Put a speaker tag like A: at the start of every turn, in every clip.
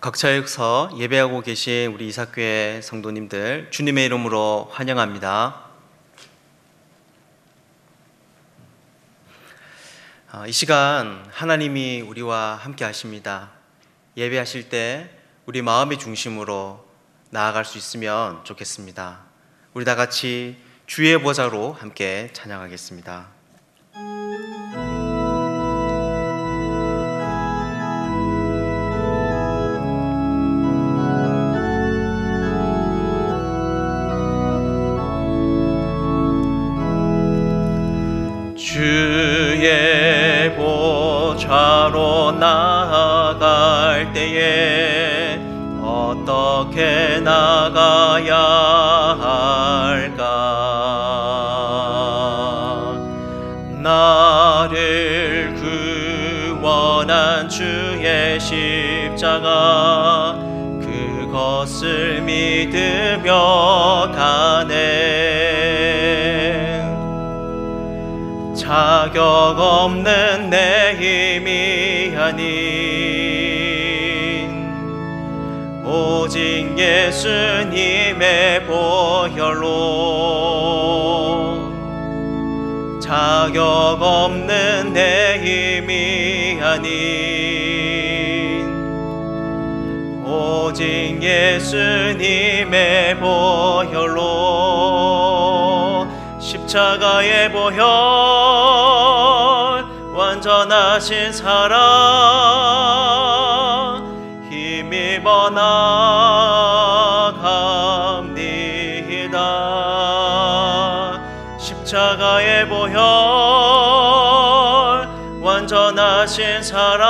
A: 각처에서 예배하고 계신 우리 이삭교회 성도님들 주님의 이름으로 환영합니다. 이 시간 하나님이 우리와 함께 하십니다. 예배하실 때 우리 마음의 중심으로 나아갈 수 있으면 좋겠습니다. 우리 다 같이 주의 보좌로 함께 찬양하겠습니다. 주의 보좌로 나아갈 때에 어떻게 나가야 할까? 나를 구원한 주의 십자가 그것을 믿으며 가네. 자격 없는 내 힘이 아닌 오직 예수님의 보혈로 자격 없는 내 힘이 아닌 오직 예수님의 보혈로 십자가의 보혈 완전하신 사랑 힘입어 나갑니다. 십자가의 보혈 완전하신 사랑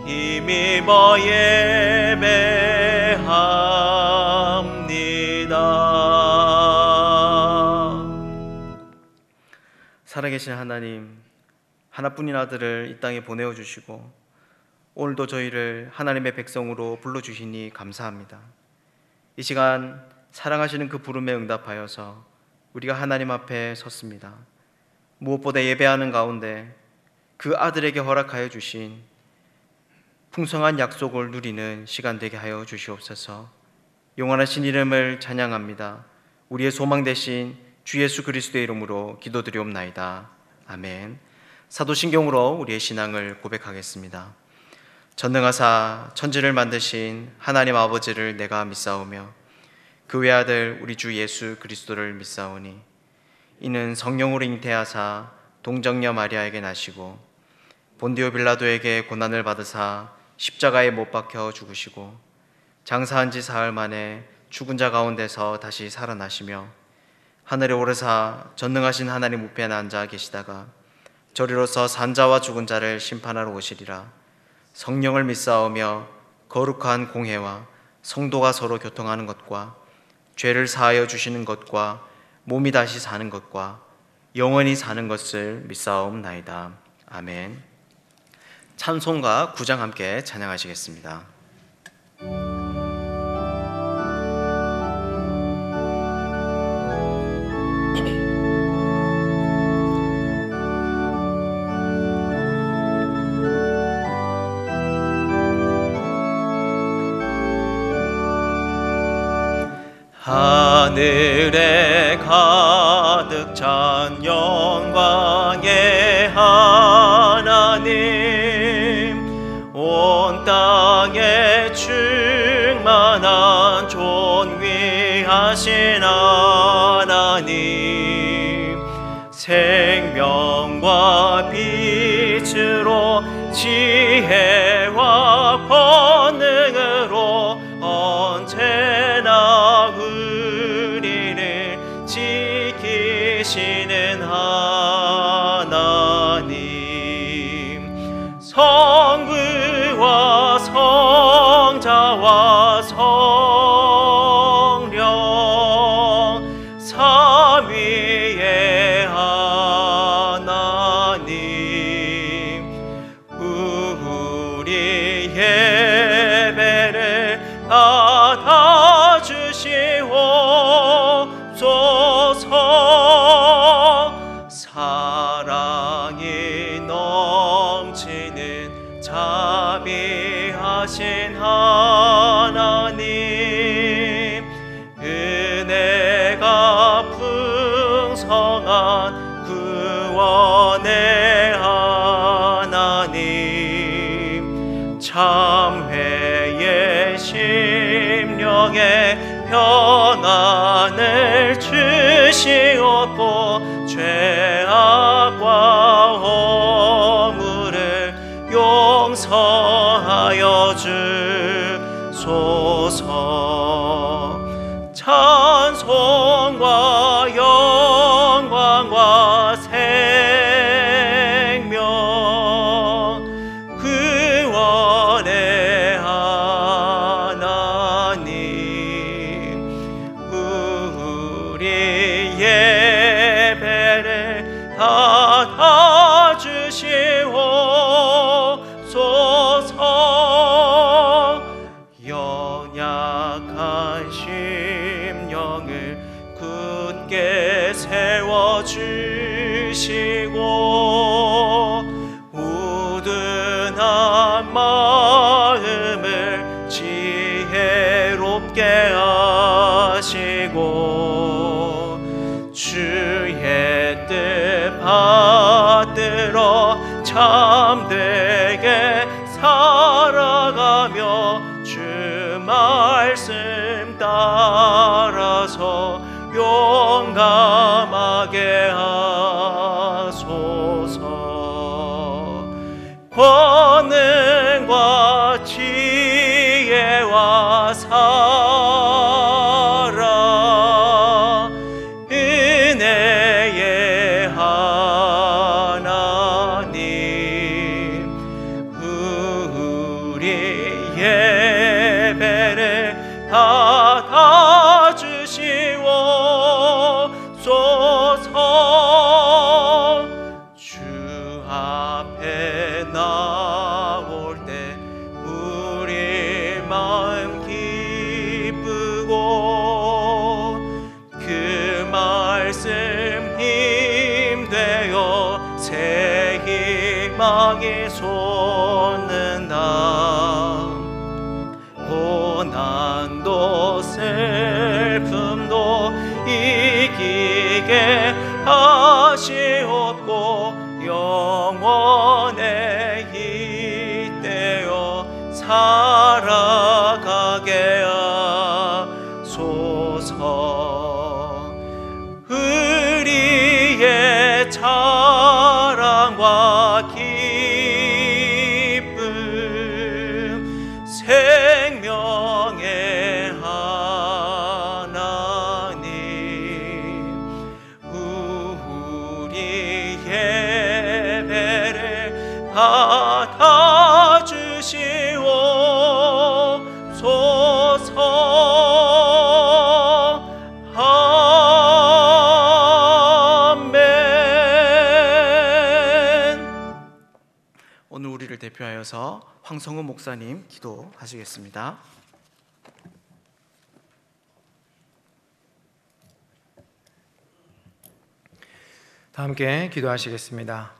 A: 힘입어 살아계신 하나님, 하나뿐인 아들을 이 땅에 보내어 주시고 오늘도 저희를 하나님의 백성으로 불러주시니 감사합니다. 이 시간 사랑하시는 그 부름에 응답하여서 우리가 하나님 앞에 섰습니다. 무엇보다 예배하는 가운데 그 아들에게 허락하여 주신 풍성한 약속을 누리는 시간 되게 하여 주시옵소서. 영원하신 이름을 찬양합니다. 우리의 소망 되신 주 예수 그리스도의 이름으로 기도드리옵나이다. 아멘. 사도신경으로 우리의 신앙을 고백하겠습니다. 전능하사 천지를 만드신 하나님 아버지를 내가 믿사오며 그 외아들 우리 주 예수 그리스도를 믿사오니 이는 성령으로 잉태하사 동정녀 마리아에게 나시고 본디오 빌라도에게 고난을 받으사 십자가에 못 박혀 죽으시고 장사한 지 사흘 만에 죽은 자 가운데서 다시 살아나시며 하늘에 오르사 전능하신 하나님 우편에 앉아 계시다가 저리로서 산자와 죽은 자를 심판하러 오시리라. 성령을 믿사오며 거룩한 공회와 성도가 서로 교통하는 것과 죄를 사하여 주시는 것과 몸이 다시 사는 것과 영원히 사는 것을 믿사옵나이다. 아멘. 찬송가 9장 함께 찬양하시겠습니다. 하늘에 가득 찬 영광의 하나님, 온 땅에 충만한 존귀하신 하나님, 생명과 빛으로 지혜와 권능으로 언제나 우리를 지키시는 하나님, 성부와 성자와 성령 삼위의 하나님, 우리 예배를 받아주시옵소서. 사랑이 넘치는 자비 전능하신 하나님, 은혜가 풍성한 구원의 하나님, 참회의 심령에 평안을 주시옵고 죄악과 허물을 용서하여 주소서. 찬송과 영광과 생명, 구원의 하나님, 우리 예배를 받아주시옵소서. 연약한 심령을 굳게 세워주시고 우둔한 마음을 지혜롭게 하시고 주의 뜻 받들어 참되게 살아가며 주 말씀 따라서 용감하게 하소서. 권능과 지혜와 사랑, 은혜의 하나님, 우리 예배를 받아주시옵소서. 주 앞에 나올 때 우리 마음 기쁘고 그 말씀 힘되어 새 희망이 솟는다. 고난도 슬픔도 이기게 하시옵고 영원에 잇대어 살아가게 하소서. 우리의 자랑과 기쁨, 생명의 하나님, 우리 예배를 받아주시옵소서. 아멘. 오늘 우리를 대표하여서 황성우 목사님 기도하시겠습니다.
B: 다 함께 기도하시겠습니다.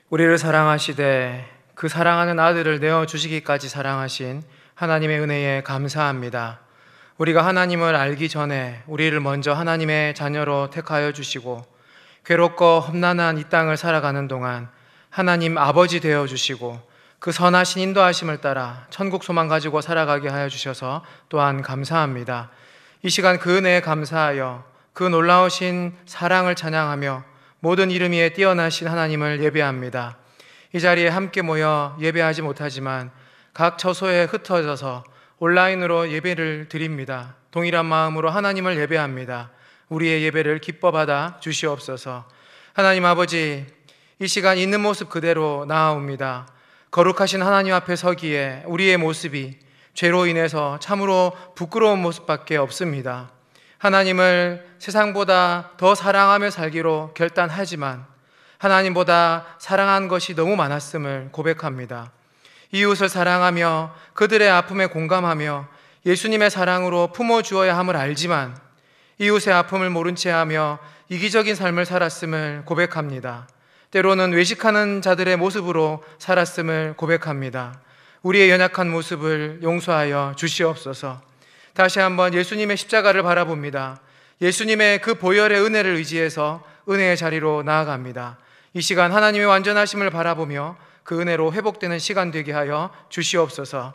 B: 우리를 사랑하시되 그 사랑하는 아들을 내어주시기까지 사랑하신 하나님의 은혜에 감사합니다. 우리가 하나님을 알기 전에 우리를 먼저 하나님의 자녀로 택하여 주시고 괴롭고 험난한 이 땅을 살아가는 동안 하나님 아버지 되어주시고 그 선하신 인도하심을 따라 천국 소망 가지고 살아가게 하여 주셔서 또한 감사합니다. 이 시간 그 은혜에 감사하여 그 놀라우신 사랑을 찬양하며 모든 이름 위에 뛰어나신 하나님을 예배합니다. 이 자리에 함께 모여 예배하지 못하지만 각 처소에 흩어져서 온라인으로 예배를 드립니다. 동일한 마음으로 하나님을 예배합니다. 우리의 예배를 기뻐 받아 주시옵소서. 하나님 아버지, 이 시간 있는 모습 그대로 나아옵니다. 거룩하신 하나님 앞에 서기에 우리의 모습이 죄로 인해서 참으로 부끄러운 모습밖에 없습니다. 하나님을 세상보다 더 사랑하며 살기로 결단하지만 하나님보다 사랑한 것이 너무 많았음을 고백합니다. 이웃을 사랑하며 그들의 아픔에 공감하며 예수님의 사랑으로 품어주어야 함을 알지만 이웃의 아픔을 모른 채 하며 이기적인 삶을 살았음을 고백합니다. 때로는 외식하는 자들의 모습으로 살았음을 고백합니다. 우리의 연약한 모습을 용서하여 주시옵소서. 다시 한번 예수님의 십자가를 바라봅니다. 예수님의 그 보혈의 은혜를 의지해서 은혜의 자리로 나아갑니다. 이 시간 하나님의 완전하심을 바라보며 그 은혜로 회복되는 시간 되게 하여 주시옵소서.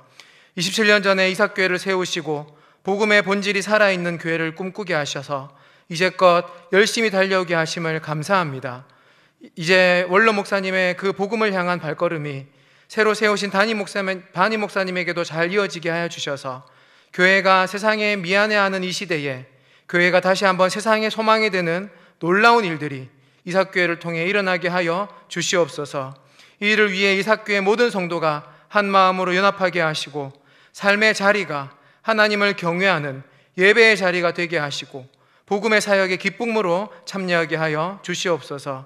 B: 27년 전에 이삭교회를 세우시고 복음의 본질이 살아있는 교회를 꿈꾸게 하셔서 이제껏 열심히 달려오게 하심을 감사합니다. 이제 원로 목사님의 그 복음을 향한 발걸음이 새로 세우신 바니 목사님에게도 잘 이어지게 하여 주셔서 교회가 세상에 미안해하는 이 시대에 교회가 다시 한번 세상의 소망이 되는 놀라운 일들이 이삭교회를 통해 일어나게 하여 주시옵소서. 이 일을 위해 이삭교회 모든 성도가 한 마음으로 연합하게 하시고 삶의 자리가 하나님을 경외하는 예배의 자리가 되게 하시고 복음의 사역의 기쁨으로 참여하게 하여 주시옵소서.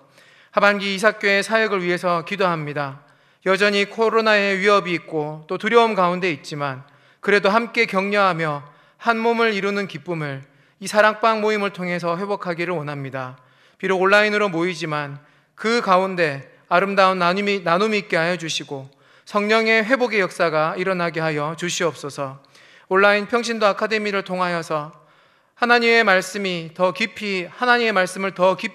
B: 하반기 이삭교회 사역을 위해서 기도합니다. 여전히 코로나의 위협이 있고 또 두려움 가운데 있지만 그래도 함께 격려하며 한 몸을 이루는 기쁨을 이 사랑방 모임을 통해서 회복하기를 원합니다. 비록 온라인으로 모이지만 그 가운데 아름다운 나눔이 있게 하여 주시고 성령의 회복의 역사가 일어나게 하여 주시옵소서. 온라인 평신도 아카데미를 통하여서 하나님의 말씀을 더 깊이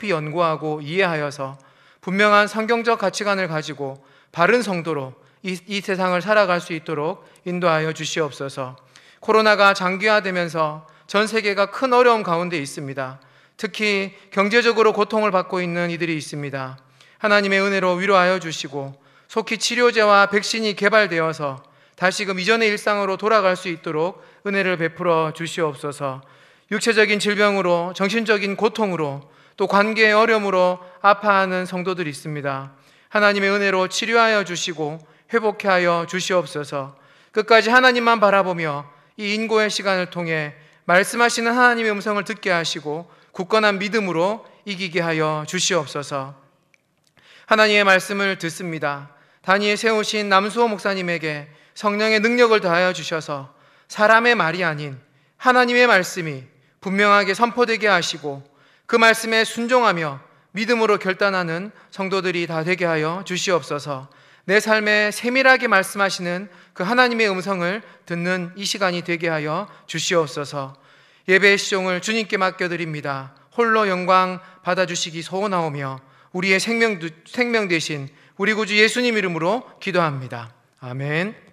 B: 연구하고 이해하여서 분명한 성경적 가치관을 가지고 바른 성도로 이 세상을 살아갈 수 있도록 인도하여 주시옵소서. 코로나가 장기화되면서 전 세계가 큰 어려움 가운데 있습니다. 특히 경제적으로 고통을 받고 있는 이들이 있습니다. 하나님의 은혜로 위로하여 주시고 속히 치료제와 백신이 개발되어서 다시금 이전의 일상으로 돌아갈 수 있도록 은혜를 베풀어 주시옵소서. 육체적인 질병으로 정신적인 고통으로 또 관계의 어려움으로 아파하는 성도들이 있습니다. 하나님의 은혜로 치료하여 주시고 회복해 하여 주시옵소서. 끝까지 하나님만 바라보며 이 인고의 시간을 통해 말씀하시는 하나님의 음성을 듣게 하시고 굳건한 믿음으로 이기게 하여 주시옵소서. 하나님의 말씀을 듣습니다. 단위에 세우신 남수호 목사님에게 성령의 능력을 더하여 주셔서 사람의 말이 아닌 하나님의 말씀이 분명하게 선포되게 하시고 그 말씀에 순종하며 믿음으로 결단하는 성도들이 다 되게 하여 주시옵소서. 내 삶에 세밀하게 말씀하시는 그 하나님의 음성을 듣는 이 시간이 되게 하여 주시옵소서. 예배의 시종을 주님께 맡겨드립니다. 홀로 영광 받아주시기 소원하오며 우리의 생명 되신 우리 구주 예수님 이름으로 기도합니다. 아멘.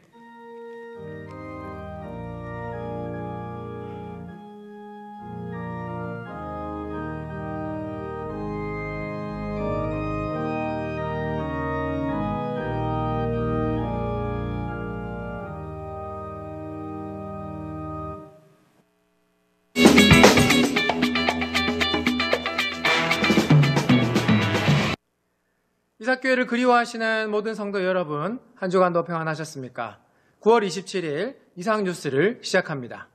B: 이삭교회를 그리워하시는 모든 성도 여러분, 한 주간도 평안하셨습니까? 9월 27일 이삭뉴스를 시작합니다.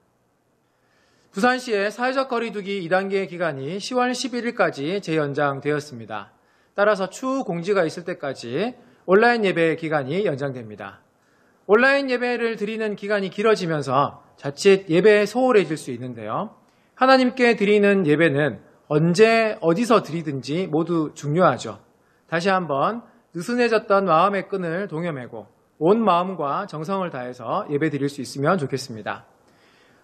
B: 부산시의 사회적 거리두기 2단계 기간이 10월 11일까지 재연장되었습니다. 따라서 추후 공지가 있을 때까지 온라인 예배 기간이 연장됩니다. 온라인 예배를 드리는 기간이 길어지면서 자칫 예배에 소홀해질 수 있는데요. 하나님께 드리는 예배는 언제 어디서 드리든지 모두 중요하죠. 다시 한번 느슨해졌던 마음의 끈을 동여매고 온 마음과 정성을 다해서 예배 드릴 수 있으면 좋겠습니다.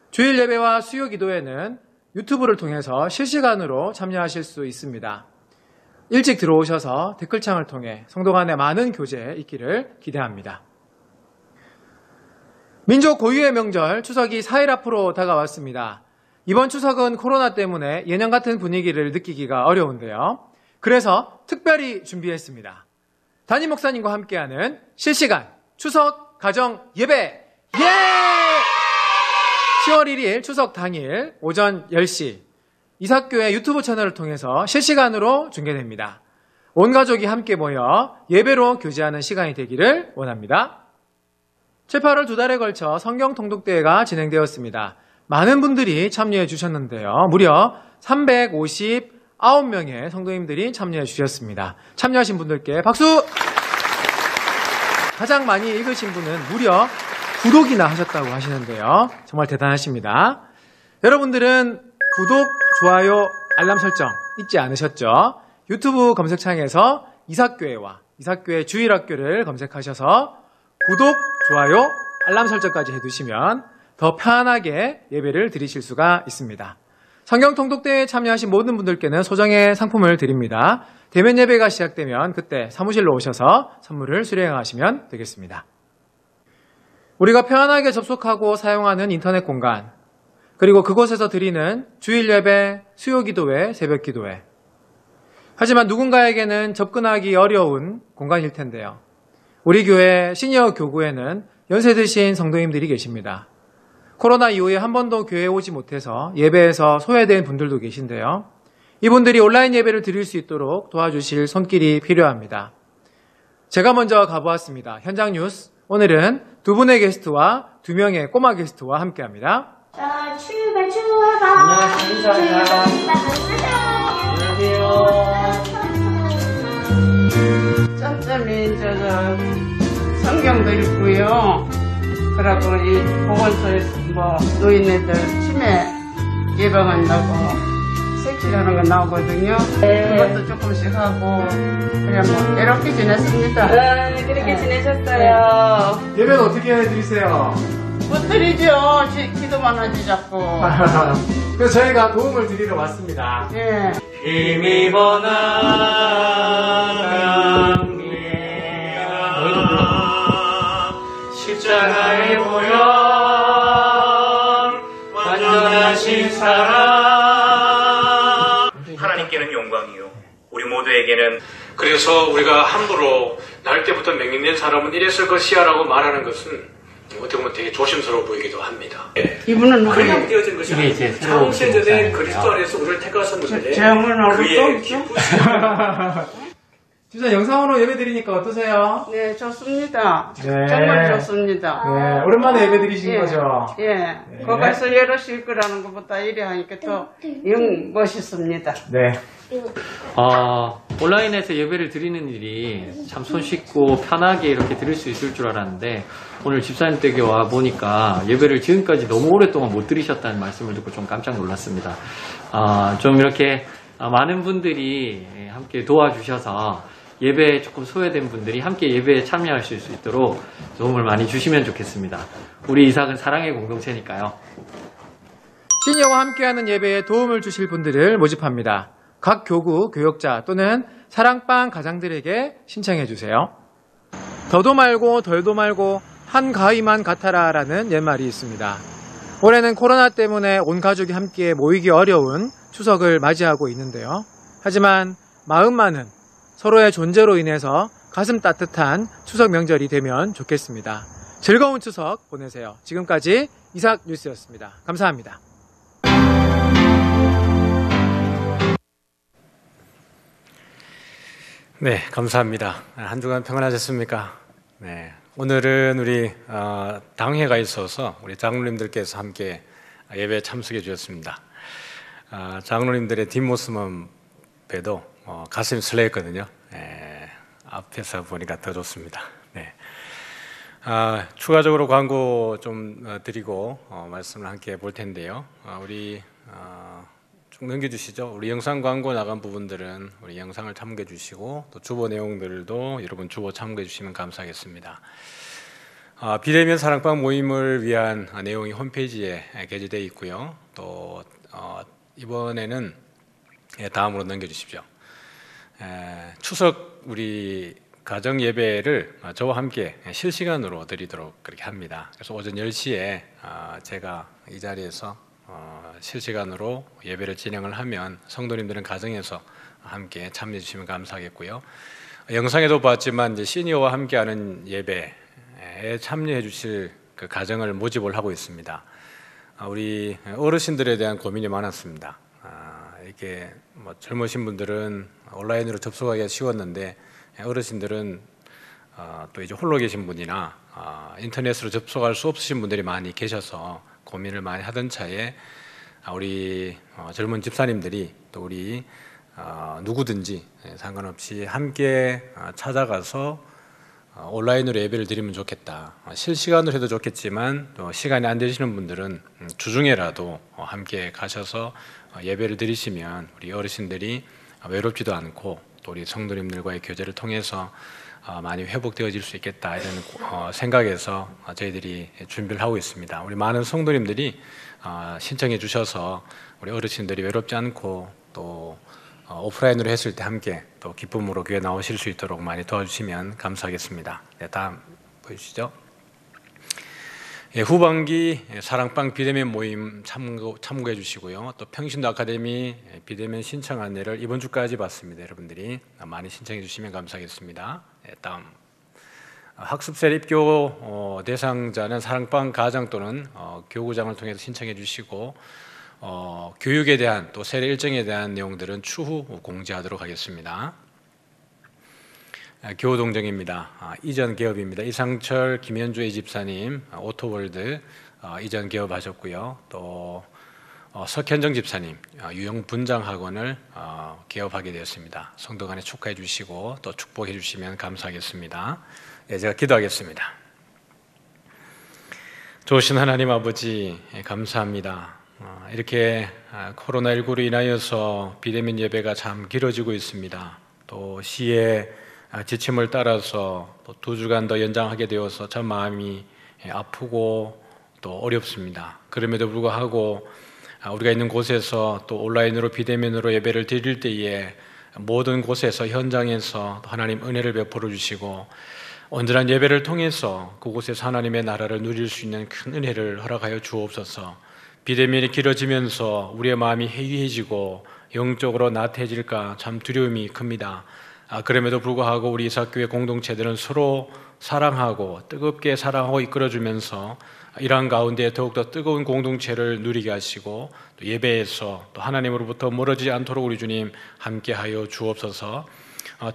B: 주일 예배와 수요 기도회는 유튜브를 통해서 실시간으로 참여하실 수 있습니다. 일찍 들어오셔서 댓글창을 통해 성도 간의 많은 교제 있기를 기대합니다. 민족 고유의 명절 추석이 4일 앞으로 다가왔습니다. 이번 추석은 코로나 때문에 예년 같은 분위기를 느끼기가 어려운데요. 그래서 특별히 준비했습니다. 담임 목사님과 함께하는 실시간 추석 가정 예배! 10월 1일 추석 당일 오전 10시 이삭교회 유튜브 채널을 통해서 실시간으로 중계됩니다. 온 가족이 함께 모여 예배로 교제하는 시간이 되기를 원합니다. 7, 8월 2달에 걸쳐 성경 통독대회가 진행되었습니다. 많은 분들이 참여해 주셨는데요. 무려 359명의 성도님들이 참여해 주셨습니다. 참여하신 분들께 박수! 가장 많이 읽으신 분은 무려 구독이나 하셨다고 하시는데요. 정말 대단하십니다. 여러분들은 구독, 좋아요, 알람 설정 잊지 않으셨죠? 유튜브 검색창에서 이삭교회와 이삭교회 주일학교를 검색하셔서 구독, 좋아요, 알람 설정까지 해두시면 더 편하게 예배를 드리실 수가 있습니다. 성경 통독대회에 참여하신 모든 분들께는 소정의 상품을 드립니다. 대면 예배가 시작되면 그때 사무실로 오셔서 선물을 수령하시면 되겠습니다. 우리가 편안하게 접속하고 사용하는 인터넷 공간, 그리고 그곳에서 드리는 주일 예배, 수요 기도회, 새벽 기도회. 하지만 누군가에게는 접근하기 어려운 공간일 텐데요. 우리 교회 시니어 교구에는 연세 드신 성도님들이 계십니다. 코로나 이후에 한 번도 교회에 오지 못해서 예배에서 소외된 분들도 계신데요. 이분들이 온라인 예배를 드릴 수 있도록 도와주실 손길이 필요합니다. 제가 먼저 가보았습니다. 현장 뉴스. 오늘은 두 분의 게스트와 두 명의 꼬마 게스트와 함께합니다.
C: 자, 출발해봐.
D: 짬짬이 성경도 읽고요. 그러고 우리 보건소에서 노인네들 치매 예방한다고 색칠하는 거 나오거든요. 그것도 조금씩 하고 그냥 이렇게 지냈습니다.
C: 그렇게 지내셨어요.
B: 예배는 어떻게 드리세요?
D: 못 드리죠. 기도만 하지 자꾸.
B: 그래서 저희가 도움을 드리러 왔습니다.
D: 예.
A: 힘입어 나갑니다. 십자가의 보혈 완전하신 사랑 하나님께는 영광이요 우리 모두에게는.
E: 그래서 우리가 함부로 날 때부터 맹인된 사람은 이랬을 것이야라고 말하는 것은 어떻게 보면 되게 조심스러워 보이기도 합니다.
D: 이분은
E: 그냥 되어진 것이 아니고 창세전에 그리스도 안에서 우리를 택하셨는데
D: 제형은
E: 그의
D: 얼굴
E: 기쁘신
B: 진짜 영상으로 예배 드리니까 어떠세요?
D: 네, 좋습니다.
B: 네.
D: 정말 좋습니다.
B: 네, 오랜만에 예배 드리신 거죠?
D: 예. 거기 가서 예로실 거라는 것보다 이래 하니까 더 영 멋있습니다.
B: 네.
F: 온라인에서 예배를 드리는 일이 참 손쉽고 편하게 이렇게 드릴 수 있을 줄 알았는데 오늘 집사님 댁에 와 보니까 예배를 지금까지 너무 오랫동안 못 드리셨다는 말씀을 듣고 좀 깜짝 놀랐습니다. 좀 이렇게 많은 분들이 함께 도와주셔서 예배에 조금 소외된 분들이 함께 예배에 참여할 수 있도록 도움을 많이 주시면 좋겠습니다. 우리 이삭은 사랑의 공동체니까요.
B: 시니어와 함께하는 예배에 도움을 주실 분들을 모집합니다. 각 교구, 교역자 또는 사랑방 가장들에게 신청해 주세요. 더도 말고 덜도 말고 한 가위만 같아라 라는 옛말이 있습니다. 올해는 코로나 때문에 온 가족이 함께 모이기 어려운 추석을 맞이하고 있는데요. 하지만 마음만은 서로의 존재로 인해서 가슴 따뜻한 추석 명절이 되면 좋겠습니다. 즐거운 추석 보내세요. 지금까지 이삭 뉴스였습니다. 감사합니다.
E: 네, 감사합니다. 한 주간 평안하셨습니까? 네, 오늘은 우리 당회가 있어서 우리 장로님들께서 함께 예배에 참석해 주셨습니다. 장로님들의 뒷모습은 봬도 가슴이 설레거든요. 앞에서 보니까 더 좋습니다. 네. 추가적으로 광고 좀 드리고 말씀을 함께 볼 텐데요. 우리 쭉 넘겨주시죠. 우리 영상 광고 나간 부분들은 우리 영상을 참고해 주시고 또 주보 내용들도 여러분 주보 참고해 주시면 감사하겠습니다. 비대면 사랑방 모임을 위한 내용이 홈페이지에 게재되어 있고요. 또 이번에는 다음으로 넘겨주십시오. 추석 우리 가정 예배를 저와 함께 실시간으로 드리도록 그렇게 합니다. 그래서 오전 10시에 제가 이 자리에서 실시간으로 예배를 진행을 하면 성도님들은 가정에서 함께 참여해 주시면 감사하겠고요. 영상에도 봤지만 이제 시니어와 함께하는 예배에 참여해 주실 그 가정을 모집을 하고 있습니다. 우리 어르신들에 대한 고민이 많았습니다. 이렇게 젊으신 분들은 온라인으로 접속하기가 쉬웠는데 어르신들은 또 이제 홀로 계신 분이나 인터넷으로 접속할 수 없으신 분들이 많이 계셔서 고민을 많이 하던 차에 우리 젊은 집사님들이 또 우리 누구든지 상관없이 함께 찾아가서 온라인으로 예배를 드리면 좋겠다. 실시간으로 해도 좋겠지만 또 시간이 안 되시는 분들은 주중에라도 함께 가셔서 예배를 드리시면 우리 어르신들이 외롭지도 않고 또 우리 성도님들과의 교제를 통해서 많이 회복되어질 수 있겠다 이런 생각에서 저희들이 준비를 하고 있습니다. 우리 많은 성도님들이 신청해 주셔서 우리 어르신들이 외롭지 않고 또 오프라인으로 했을 때 함께 또 기쁨으로 교회 나오실 수 있도록 많이 도와주시면 감사하겠습니다. 네, 다음 보여주시죠. 예, 후반기 사랑방 비대면 모임 참고해 주시고요. 또 평신도 아카데미 비대면 신청 안내를 이번 주까지 받습니다. 여러분들이 많이 신청해 주시면 감사하겠습니다. 예, 다음 학습셀 입교 대상자는 사랑방 가정 또는 교구장을 통해서 신청해 주시고 교육에 대한 또 세례 일정에 대한 내용들은 추후 공지하도록 하겠습니다. 교우동정입니다. 이전 개업입니다. 이상철, 김현주의 집사님 오토월드 이전 개업하셨고요. 또 석현정 집사님 유형 분장학원을 개업하게 되었습니다. 성도 간에 축하해 주시고 또 축복해 주시면 감사하겠습니다. 예, 제가 기도하겠습니다. 좋으신 하나님 아버지 감사합니다. 이렇게 코로나19로 인하여서 비대면 예배가 참 길어지고 있습니다. 또 시의 지침을 따라서 또 2주간 더 연장하게 되어서 참 마음이 아프고 또 어렵습니다. 그럼에도 불구하고 우리가 있는 곳에서 또 온라인으로 비대면으로 예배를 드릴 때에 모든 곳에서 현장에서 하나님 은혜를 베풀어 주시고 온전한 예배를 통해서 그곳에서 하나님의 나라를 누릴 수 있는 큰 은혜를 허락하여 주옵소서. 비대면이 길어지면서 우리의 마음이 해이해지고 영적으로 나태해질까 참 두려움이 큽니다. 그럼에도 불구하고 우리 이삭교회 공동체들은 서로 사랑하고 뜨겁게 사랑하고 이끌어주면서 이러한 가운데 더욱더 뜨거운 공동체를 누리게 하시고 또 예배에서 또 하나님으로부터 멀어지지 않도록 우리 주님 함께하여 주옵소서.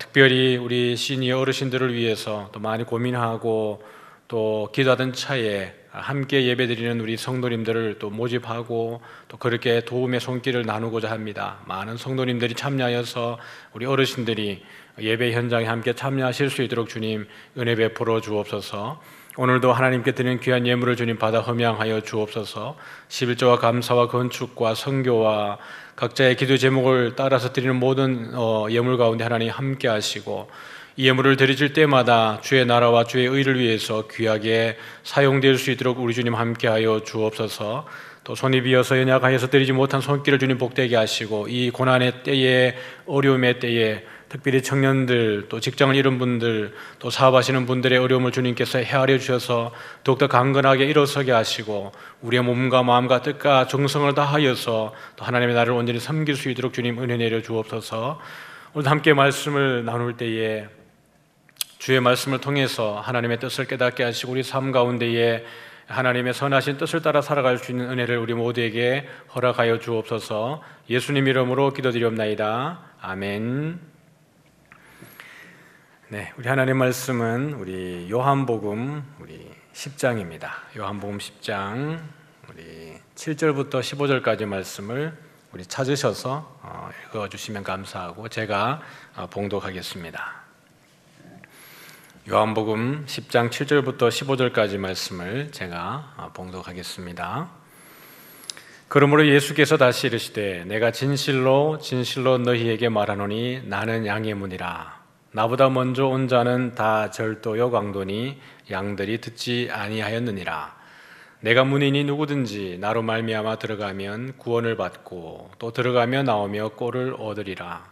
E: 특별히 우리 시니어 어르신들을 위해서 또 많이 고민하고 또 기도하던 차에 함께 예배드리는 우리 성도님들을 또 모집하고 또 그렇게 도움의 손길을 나누고자 합니다. 많은 성도님들이 참여하여서 우리 어르신들이 예배 현장에 함께 참여하실 수 있도록 주님 은혜 베풀어 주옵소서. 오늘도 하나님께 드리는 귀한 예물을 주님 받아 흠양하여 주옵소서. 11조와 감사와 건축과 선교와 각자의 기도 제목을 따라서 드리는 모든 예물 가운데 하나님 함께 하시고 이 예물을 드리실 때마다 주의 나라와 주의 의를 위해서 귀하게 사용될 수 있도록 우리 주님 함께하여 주옵소서. 또 손이 비어서 연약하여서 드리지 못한 손길을 주님 복되게 하시고 이 고난의 때에 어려움의 때에 특별히 청년들 또 직장을 잃은 분들 또 사업하시는 분들의 어려움을 주님께서 헤아려 주셔서 더욱더 강건하게 일어서게 하시고 우리의 몸과 마음과 뜻과 정성을 다하여서 또 하나님의 나라를 온전히 섬길 수 있도록 주님 은혜 내려 주옵소서. 오늘 함께 말씀을 나눌 때에 주의 말씀을 통해서 하나님의 뜻을 깨닫게 하시고 우리 삶 가운데에 하나님의 선하신 뜻을 따라 살아갈 수 있는 은혜를 우리 모두에게 허락하여 주옵소서. 예수님 이름으로 기도드리옵나이다. 아멘. 네, 우리 하나님 말씀은 우리 요한복음 우리 10장입니다. 요한복음 10장 우리 7절부터 15절까지 말씀을 우리 찾으셔서 읽어주시면 감사하고 제가 봉독하겠습니다. 요한복음 10장 7절부터 15절까지 말씀을 제가 봉독하겠습니다. 그러므로 예수께서 다시 이르시되 내가 진실로 진실로 너희에게 말하노니 나는 양의 문이라. 나보다 먼저 온 자는 다 절도요 강도니 양들이 듣지 아니하였느니라. 내가 문이니 누구든지 나로 말미암아 들어가면 구원을 받고 또 들어가며 나오며 꼴을 얻으리라.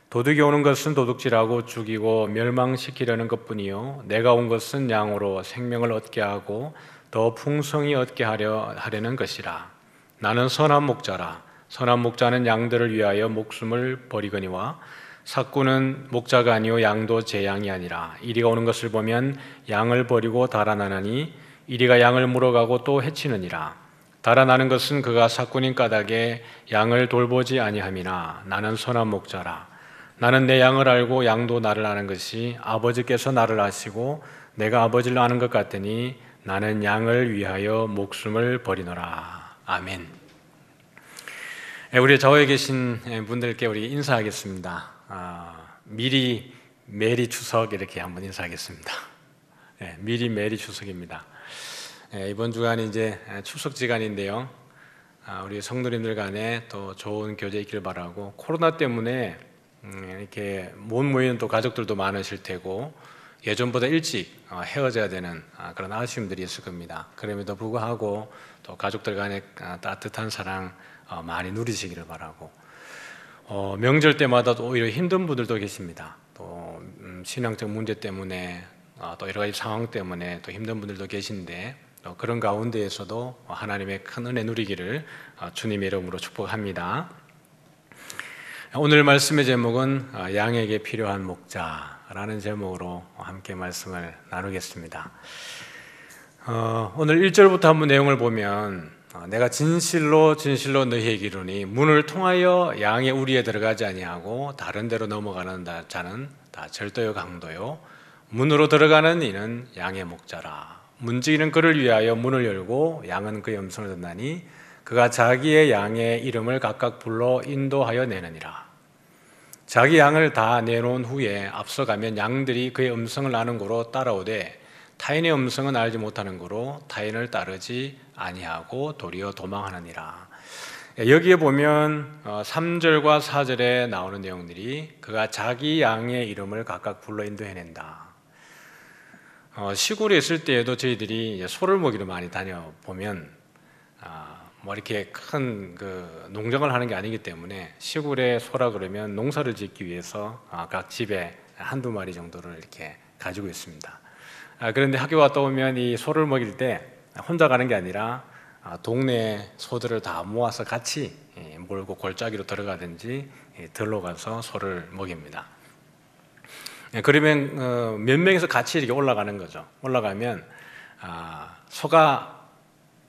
E: 도둑이 오는 것은 도둑질하고 죽이고 멸망시키려는 것뿐이요 내가 온 것은 양으로 생명을 얻게 하고 더 풍성히 얻게 하려는 것이라. 나는 선한 목자라. 선한 목자는 양들을 위하여 목숨을 버리거니와 삭구는 목자가 아니요 양도 제 양이 아니라. 이리가 오는 것을 보면 양을 버리고 달아나나니 이리가 양을 물어가고 또 해치느니라. 달아나는 것은 그가 삭구인 까닭에 양을 돌보지 아니함이나 나는 선한 목자라. 나는 내 양을 알고 양도 나를 아는 것이 아버지께서 나를 아시고 내가 아버지를 아는 것 같으니 나는 양을 위하여 목숨을 버리노라. 아멘. 우리 좌우에 계신 분들께 우리 인사하겠습니다. 미리 메리 추석 이렇게 한번 인사하겠습니다. 미리 메리 추석입니다. 이번 주간이 이제 추석 기간인데요. 우리 성도님들 간에 또 좋은 교제 있기를 바라고 코로나 때문에 이렇게 못 모이는 또 가족들도 많으실 테고 예전보다 일찍 헤어져야 되는 그런 아쉬움들이 있을 겁니다. 그럼에도 불구하고 또 가족들 간의 따뜻한 사랑 많이 누리시기를 바라고, 명절 때마다 또 오히려 힘든 분들도 계십니다. 또 신앙적 문제 때문에 또 여러 가지 상황 때문에 또 힘든 분들도 계신데, 그런 가운데에서도 하나님의 큰 은혜 누리기를 주님의 이름으로 축복합니다. 오늘 말씀의 제목은 양에게 필요한 목자라는 제목으로 함께 말씀을 나누겠습니다. 오늘 1절부터 한번 내용을 보면, 내가 진실로 진실로 너희에게 이르니 문을 통하여 양의 우리에 들어가지 아니하고 다른 데로 넘어가는 자는 다 절도요 강도요, 문으로 들어가는 이는 양의 목자라. 문지기는 그를 위하여 문을 열고 양은 그의 음성을 듣나니 그가 자기의 양의 이름을 각각 불러 인도하여 내느니라. 자기 양을 다 내놓은 후에 앞서가면 양들이 그의 음성을 아는 고로 따라오되 타인의 음성은 알지 못하는 고로 타인을 따르지 아니하고 도리어 도망하느니라. 여기에 보면 3절과 4절에 나오는 내용들이 그가 자기 양의 이름을 각각 불러 인도해낸다. 시골에 있을 때에도 저희들이 소를 먹이러 많이 다녀보면 뭐 이렇게 큰 그 농장을 하는 게 아니기 때문에 시골에 소라 그러면 농사를 짓기 위해서 각 집에 한두 마리 정도를 이렇게 가지고 있습니다. 그런데 학교 갔다 오면 이 소를 먹일 때 혼자 가는 게 아니라 동네 소들을 다 모아서 같이 몰고 골짜기로 들어가든지 들로 가서 소를 먹입니다. 그러면 몇 명이서 같이 이렇게 올라가는 거죠. 올라가면 소가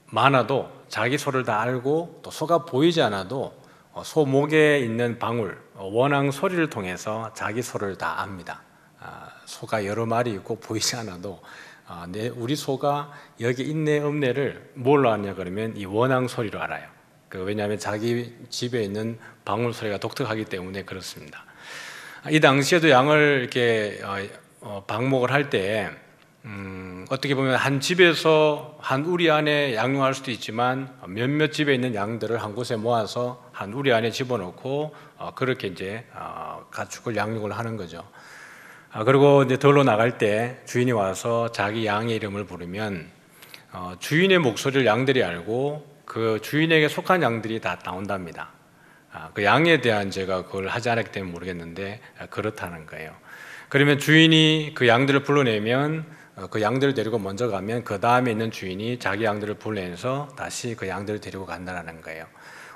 E: 많아도 자기 소를 다 알고, 또 소가 보이지 않아도 소 목에 있는 방울, 원앙 소리를 통해서 자기 소를 다 압니다. 소가 여러 마리 있고 보이지 않아도 우리 소가 여기 있네 없네를 뭘로 아냐 그러면 이 원앙 소리로 알아요. 왜냐하면 자기 집에 있는 방울 소리가 독특하기 때문에 그렇습니다. 이 당시에도 양을 이렇게 방목을 할 때 어떻게 보면 한 집에서 한 우리 안에 양육할 수도 있지만 몇몇 집에 있는 양들을 한 곳에 모아서 한 우리 안에 집어넣고 그렇게 이제 가축을 양육을 하는 거죠. 그리고 이제 들로 나갈 때 주인이 와서 자기 양의 이름을 부르면 주인의 목소리를 양들이 알고 그 주인에게 속한 양들이 다 나온답니다. 그 양에 대한 제가 그걸 하지 않았기 때문에 모르겠는데 그렇다는 거예요. 그러면 주인이 그 양들을 불러내면 그 양들을 데리고 먼저 가면 그 다음에 있는 주인이 자기 양들을 불러내서 다시 그 양들을 데리고 간다는 거예요.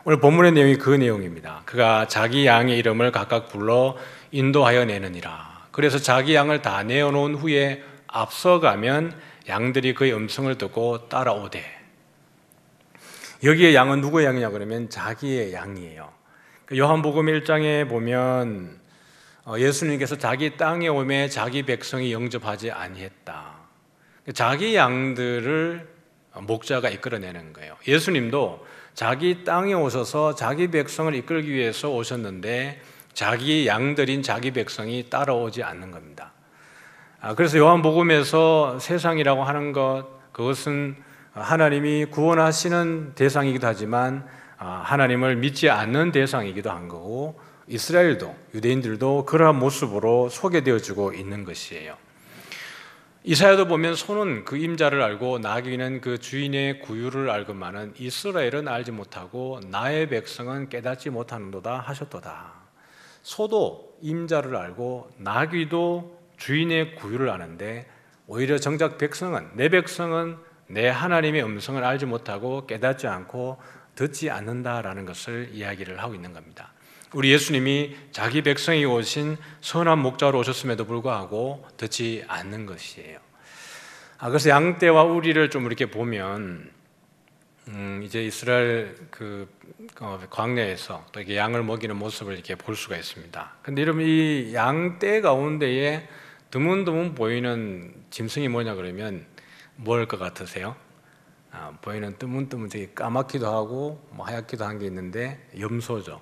E: 오늘 본문의 내용이 그 내용입니다. 그가 자기 양의 이름을 각각 불러 인도하여 내느니라. 그래서 자기 양을 다 내어놓은 후에 앞서가면 양들이 그의 음성을 듣고 따라오되, 여기에 양은 누구의 양이냐 그러면 자기의 양이에요. 요한복음 1장에 보면 예수님께서 자기 땅에 오매 자기 백성이 영접하지 아니했다. 자기 양들을 목자가 이끌어내는 거예요. 예수님도 자기 땅에 오셔서 자기 백성을 이끌기 위해서 오셨는데 자기 양들인 자기 백성이 따라오지 않는 겁니다. 그래서 요한복음에서 세상이라고 하는 그것은 하나님이 구원하시는 대상이기도 하지만 하나님을 믿지 않는 대상이기도 한 거고, 이스라엘도 유대인들도 그러한 모습으로 소개되어지고 있는 것이에요. 이사야도 보면 소는 그 임자를 알고 나귀는 그 주인의 구유를 알건만은 이스라엘은 알지 못하고 나의 백성은 깨닫지 못하는도다 하셨도다. 소도 임자를 알고 나귀도 주인의 구유를 아는데 오히려 정작 내 백성은 내 하나님의 음성을 알지 못하고 깨닫지 않고 듣지 않는다라는 것을 이야기를 하고 있는 겁니다. 우리 예수님이 자기 백성이 오신 선한 목자로 오셨음에도 불구하고 듣지 않는 것이에요. 그래서 양떼와 우리를 좀 이렇게 보면 이제 이스라엘 광야에서 또 이렇게 양을 먹이는 모습을 이렇게 볼 수가 있습니다. 근데 여러분, 이 양떼 가운데에 드문드문 보이는 짐승이 뭐냐 그러면 뭘 것 같으세요? 보이는 뜨문뜨문 되게 까맣기도 하고 뭐 하얗기도 한 게 있는데 염소죠.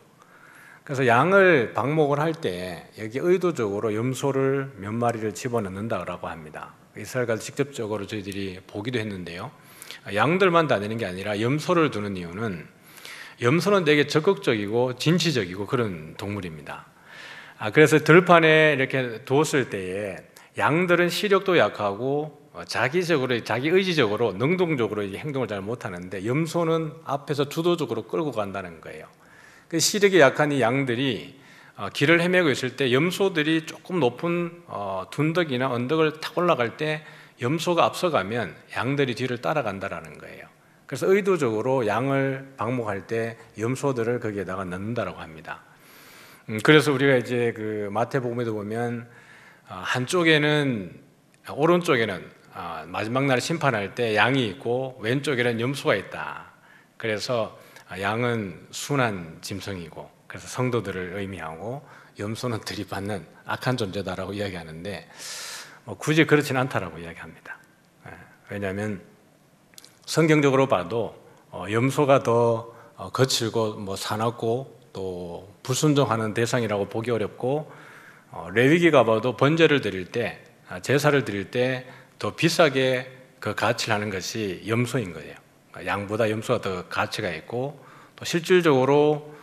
E: 그래서 양을 방목을 할 때 여기 의도적으로 염소를 몇 마리를 집어넣는다고 합니다. 이스라엘 가서 직접적으로 저희들이 보기도 했는데요. 양들만 다니는 게 아니라 염소를 두는 이유는 염소는 되게 적극적이고 진취적이고 그런 동물입니다. 그래서 들판에 이렇게 두었을 때에 양들은 시력도 약하고 자기적으로 자기 의지적으로 능동적으로 행동을 잘 못하는데 염소는 앞에서 주도적으로 끌고 간다는 거예요. 그 시력이 약한 이 양들이 길을 헤매고 있을 때 염소들이 조금 높은 둔덕이나 언덕을 탁 올라갈 때 염소가 앞서가면 양들이 뒤를 따라간다라는 거예요. 그래서 의도적으로 양을 방목할 때 염소들을 거기에다가 넣는다라고 합니다. 그래서 우리가 이제 그 마태복음에도 보면 한쪽에는 오른쪽에는 마지막 날 심판할 때 양이 있고 왼쪽에는 염소가 있다. 그래서 양은 순한 짐승이고 그래서 성도들을 의미하고 염소는 들이받는 악한 존재다라고 이야기하는데 굳이 그렇지는 않다라고 이야기합니다. 왜냐하면 성경적으로 봐도 염소가 더 거칠고 사납고 또 불순종하는 대상이라고 보기 어렵고 레위기가 봐도 번제를 드릴 때 제사를 드릴 때 더 비싸게 그 가치를 하는 것이 염소인 거예요. 양보다 염소가 더 가치가 있고 또 실질적으로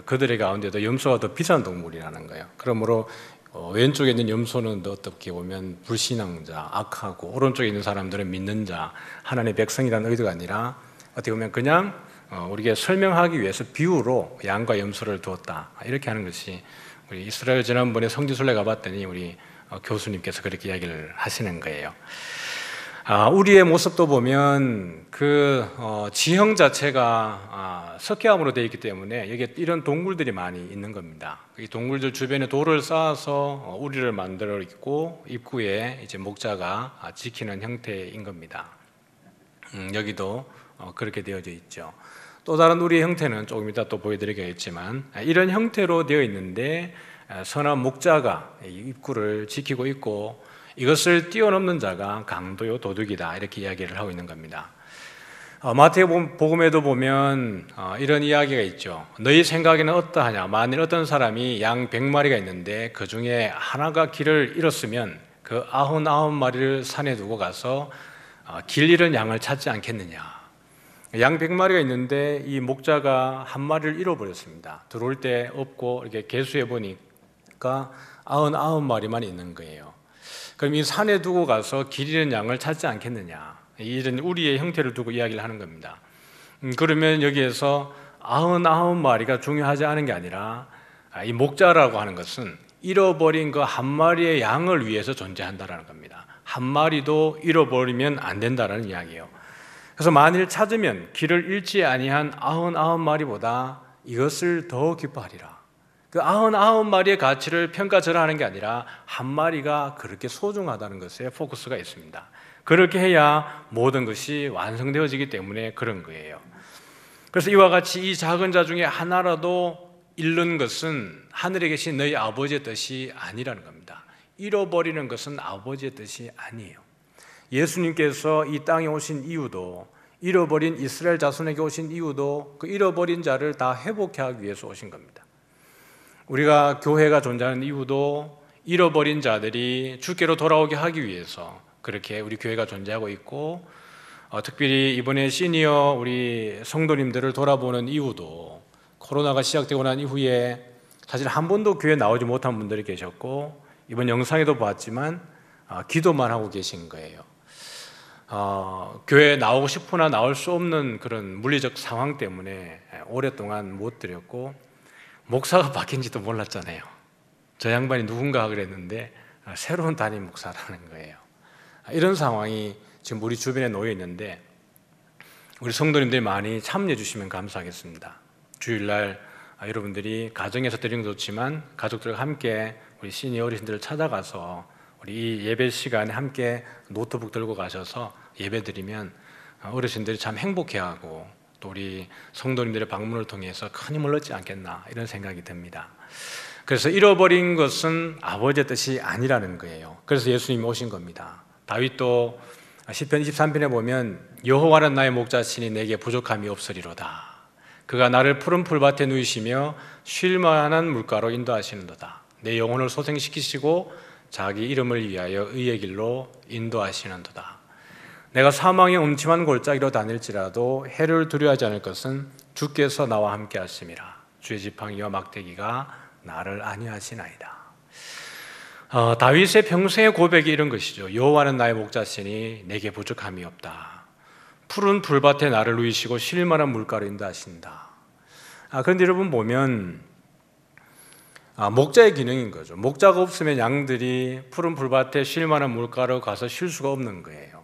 E: 그들의 가운데도 염소가 더 비싼 동물이라는 거예요. 그러므로 왼쪽에 있는 염소는 어떻게 보면 불신앙자, 악하고 오른쪽에 있는 사람들은 믿는 자, 하나님의 백성이라는 의도가 아니라 어떻게 보면 그냥 우리가 설명하기 위해서 비유로 양과 염소를 두었다 이렇게 하는 것이 우리 이스라엘 지난번에 성지순례 가봤더니 우리 교수님께서 그렇게 이야기를 하시는 거예요. 우리의 모습도 보면 그 지형 자체가 석회암으로 되어 있기 때문에 여기에 이런 동굴들이 많이 있는 겁니다. 이 동굴들 주변에 돌을 쌓아서 우리를 만들어 있고 입구에 이제 목자가 지키는 형태인 겁니다. 여기도 그렇게 되어져 있죠. 또 다른 우리의 형태는 조금 이따 또 보여드리겠지만 이런 형태로 되어 있는데 선한 목자가 입구를 지키고 있고 이것을 뛰어넘는 자가 강도요 도둑이다 이렇게 이야기를 하고 있는 겁니다. 마태복음에도 보면 이런 이야기가 있죠. 너희 생각에는 어떠하냐? 만일 어떤 사람이 양 100마리가 있는데 그 중에 하나가 길을 잃었으면 그 99마리를 산에 두고 가서 길 잃은 양을 찾지 않겠느냐? 양 100마리가 있는데 이 목자가 한 마리를 잃어버렸습니다. 들어올 때 없고 이렇게 계수해 보니까 99마리만 있는 거예요. 그럼 이 산에 두고 가서 길 잃은 양을 찾지 않겠느냐? 이런 우리의 형태를 두고 이야기를 하는 겁니다. 그러면 여기에서 99마리가 중요하지 않은 게 아니라 이 목자라고 하는 것은 잃어버린 그 한 마리의 양을 위해서 존재한다라는 겁니다. 한 마리도 잃어버리면 안 된다라는 이야기예요. 그래서 만일 찾으면 길을 잃지 아니한 99마리보다 이것을 더 기뻐하리라. 그 99마리의 가치를 평가절하하는 게 아니라 한 마리가 그렇게 소중하다는 것에 포커스가 있습니다. 그렇게 해야 모든 것이 완성되어지기 때문에 그런 거예요. 그래서 이와 같이 이 작은 자 중에 하나라도 잃는 것은 하늘에 계신 너희 아버지의 뜻이 아니라는 겁니다. 잃어버리는 것은 아버지의 뜻이 아니에요. 예수님께서 이 땅에 오신 이유도 잃어버린 이스라엘 자손에게 오신 이유도 그 잃어버린 자를 다 회복해 하기 위해서 오신 겁니다. 우리가 교회가 존재하는 이유도 잃어버린 자들이 주께로 돌아오게 하기 위해서 그렇게 우리 교회가 존재하고 있고 특별히 이번에 시니어 우리 성도님들을 돌아보는 이유도 코로나가 시작되고 난 이후에 사실 한 번도 교회에 나오지 못한 분들이 계셨고 이번 영상에도 봤지만 기도만 하고 계신 거예요. 교회에 나오고 싶으나 나올 수 없는 그런 물리적 상황 때문에 오랫동안 못 드렸고 목사가 바뀐지도 몰랐잖아요. 저 양반이 누군가 그랬는데 새로운 담임 목사라는 거예요. 이런 상황이 지금 우리 주변에 놓여 있는데 우리 성도님들이 많이 참여해 주시면 감사하겠습니다. 주일날 여러분들이 가정에서 드리는 것도 좋지만 가족들과 함께 우리 시니어 어르신들을 찾아가서 우리 이 예배 시간에 함께 노트북 들고 가셔서 예배 드리면 어르신들이 참 행복해하고 또 우리 성도님들의 방문을 통해서 큰 힘을 얻지 않겠나 이런 생각이 듭니다. 그래서 잃어버린 것은 아버지의 뜻이 아니라는 거예요. 그래서 예수님이 오신 겁니다. 다윗도 시편 23편에 보면 여호와는 나의 목자시니 내게 부족함이 없으리로다. 그가 나를 푸른 풀밭에 누이시며 쉴 만한 물가로 인도하시는도다. 내 영혼을 소생시키시고 자기 이름을 위하여 의의 길로 인도하시는도다. 내가 사망의 음침한 골짜기로 다닐지라도 해를 두려워하지 않을 것은 주께서 나와 함께 하심이라. 주의 지팡이와 막대기가 나를 안위하시나이다. 다윗의 평생의 고백이 이런 것이죠. 여호와는 나의 목자시니 내게 부족함이 없다. 푸른 풀밭에 나를 누이시고 쉴 만한 물가로 인도하신다. 그런데 여러분 보면 목자의 기능인 거죠. 목자가 없으면 양들이 푸른 풀밭에 쉴 만한 물가로 가서 쉴 수가 없는 거예요.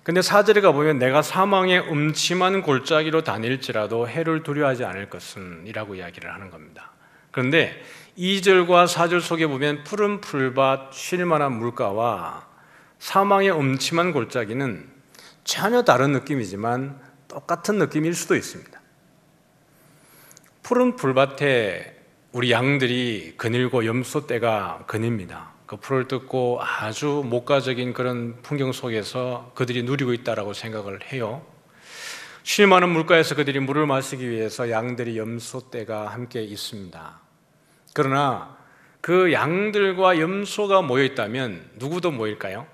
E: 근데 4절에 가보면 내가 사망의 음침한 골짜기로 다닐지라도 해를 두려워하지 않을 것은 이라고 이야기를 하는 겁니다. 그런데 2절과 4절 속에 보면 푸른 풀밭 쉴 만한 물가와 사망의 음침한 골짜기는 전혀 다른 느낌이지만 똑같은 느낌일 수도 있습니다. 푸른 풀밭에 우리 양들이 거닐고 염소떼가 거닙니다. 그 풀을 뜯고 아주 목가적인 그런 풍경 속에서 그들이 누리고 있다라고 생각을 해요. 쉴 만한 물가에서 그들이 물을 마시기 위해서 양들이 염소떼가 함께 있습니다. 그러나 그 양들과 염소가 모여 있다면 누구도 모일까요?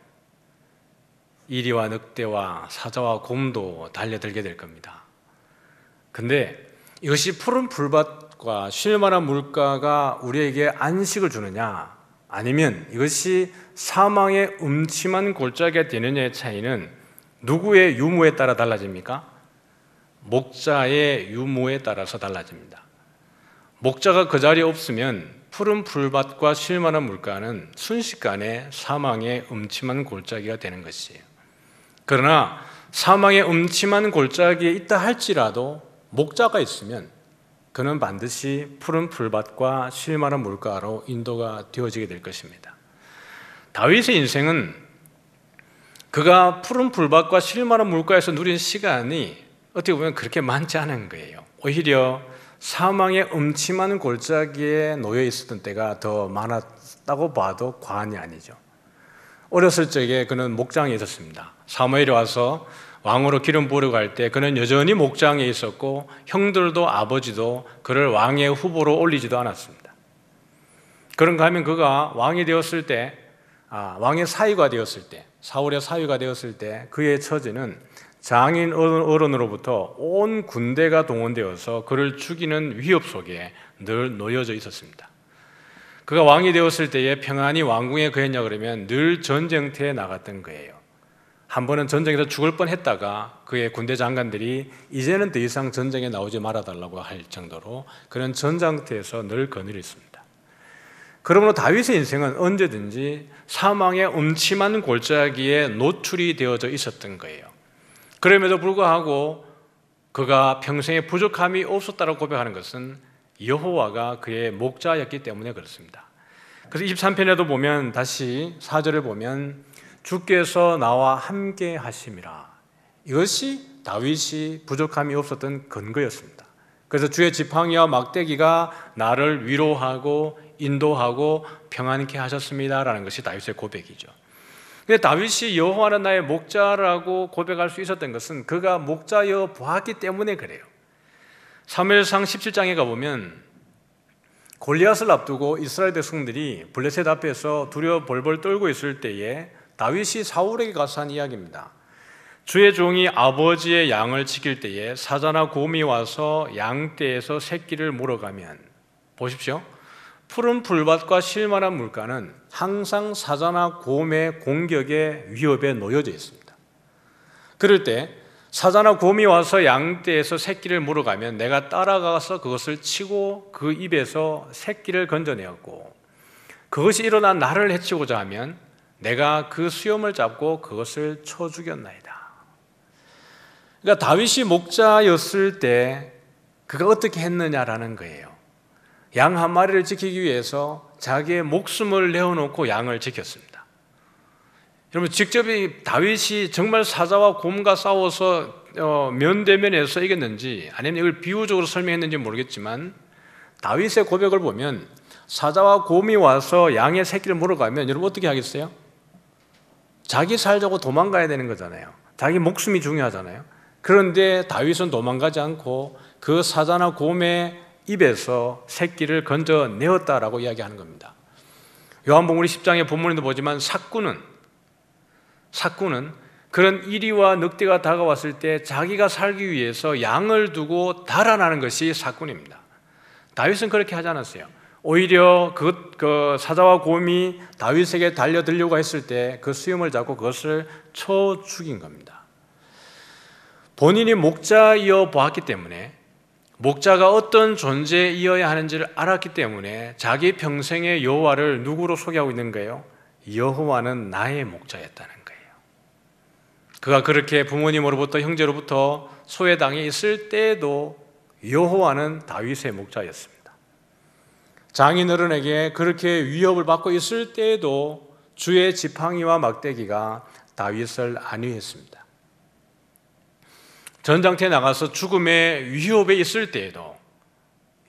E: 이리와 늑대와 사자와 곰도 달려들게 될 겁니다. 근데 이것이 푸른 풀밭과 쉴 만한 물가가 우리에게 안식을 주느냐, 아니면 이것이 사망의 음침한 골짜기가 되느냐의 차이는 누구의 유무에 따라 달라집니까? 목자의 유무에 따라서 달라집니다. 목자가 그 자리에 없으면 푸른 풀밭과 쉴 만한 물가는 순식간에 사망의 음침한 골짜기가 되는 것이에요. 그러나 사망의 음침한 골짜기에 있다 할지라도 목자가 있으면 그는 반드시 푸른 풀밭과 쉴 만한 물가로 인도가 되어지게 될 것입니다. 다윗의 인생은 그가 푸른 풀밭과 쉴 만한 물가에서 누린 시간이 어떻게 보면 그렇게 많지 않은 거예요. 오히려 사망의 음침한 골짜기에 놓여 있었던 때가 더 많았다고 봐도 과언이 아니죠. 어렸을 적에 그는 목장에 있었습니다. 사무엘이 와서 왕으로 기름 부으러 갈 때 그는 여전히 목장에 있었고 형들도 아버지도 그를 왕의 후보로 올리지도 않았습니다. 그런가 하면 그가 왕이 되었을 때, 왕의 사위가 되었을 때, 사울의 사위가 되었을 때 그의 처지는 장인 어른으로부터 온 군대가 동원되어서 그를 죽이는 위협 속에 늘 놓여져 있었습니다. 그가 왕이 되었을 때에 평안히 왕궁에 거했냐 그러면 늘 전쟁터에 나갔던 거예요. 한 번은 전쟁에서 죽을 뻔했다가 그의 군대 장관들이 이제는 더 이상 전쟁에 나오지 말아달라고 할 정도로 그는 전장터에서 늘 거느렸습니다. 그러므로 다윗의 인생은 언제든지 사망의 음침한 골짜기에 노출이 되어져 있었던 거예요. 그럼에도 불구하고 그가 평생에 부족함이 없었다고 고백하는 것은 여호와가 그의 목자였기 때문에 그렇습니다. 그래서 23편에도 보면 다시 4절을 보면 주께서 나와 함께 하심이라. 이것이 다윗이 부족함이 없었던 근거였습니다. 그래서 주의 지팡이와 막대기가 나를 위로하고 인도하고 평안케 하셨습니다라는 것이 다윗의 고백이죠. 근데 다윗이 여호와는 나의 목자라고 고백할 수 있었던 것은 그가 목자여 보았기 때문에 그래요. 사무엘상 17장에 가보면 골리앗을 앞두고 이스라엘 백성들이 블레셋 앞에서 두려워 벌벌 떨고 있을 때에 다윗이 사울에게 가서 한 이야기입니다. 주의 종이 아버지의 양을 지킬 때에 사자나 곰이 와서 양떼에서 새끼를 물어가면, 보십시오, 푸른 풀밭과 쉴 만한 물가는 항상 사자나 곰의 공격의 위협에 놓여져 있습니다. 그럴 때 사자나 곰이 와서 양떼에서 새끼를 물어가면 내가 따라가서 그것을 치고 그 입에서 새끼를 건져내었고, 그것이 일어나 나를 해치고자 하면 내가 그 수염을 잡고 그것을 쳐 죽였나이다. 그러니까 다윗이 목자였을 때 그가 어떻게 했느냐라는 거예요. 양 한 마리를 지키기 위해서 자기의 목숨을 내어놓고 양을 지켰습니다. 여러분, 직접 다윗이 정말 사자와 곰과 싸워서 면대면에서 이겼는지 아니면 이걸 비유적으로 설명했는지 모르겠지만 다윗의 고백을 보면 사자와 곰이 와서 양의 새끼를 물어가면 여러분 어떻게 하겠어요? 자기 살자고 도망가야 되는 거잖아요. 자기 목숨이 중요하잖아요. 그런데 다윗은 도망가지 않고 그 사자나 곰의 입에서 새끼를 건져내었다라고 이야기하는 겁니다. 요한복음 우리 10장의 본문에도 보지만 사꾼은 그런 이리와 늑대가 다가왔을 때 자기가 살기 위해서 양을 두고 달아나는 것이 사꾼입니다. 다윗은 그렇게 하지 않았어요. 오히려 그 사자와 곰이 다윗에게 달려들려고 했을 때 그 수염을 잡고 그것을 쳐 죽인 겁니다. 본인이 목자이어 보았기 때문에, 목자가 어떤 존재이어야 하는지를 알았기 때문에 자기 평생의 여호와를 누구로 소개하고 있는 거예요? 여호와는 나의 목자였다는 거예요. 그가 그렇게 부모님으로부터 형제로부터 소외당해 있을 때에도 여호와는 다윗의 목자였습니다. 장인어른에게 그렇게 위협을 받고 있을 때에도 주의 지팡이와 막대기가 다윗을 안위했습니다. 전장터에 나가서 죽음의 위협에 있을 때에도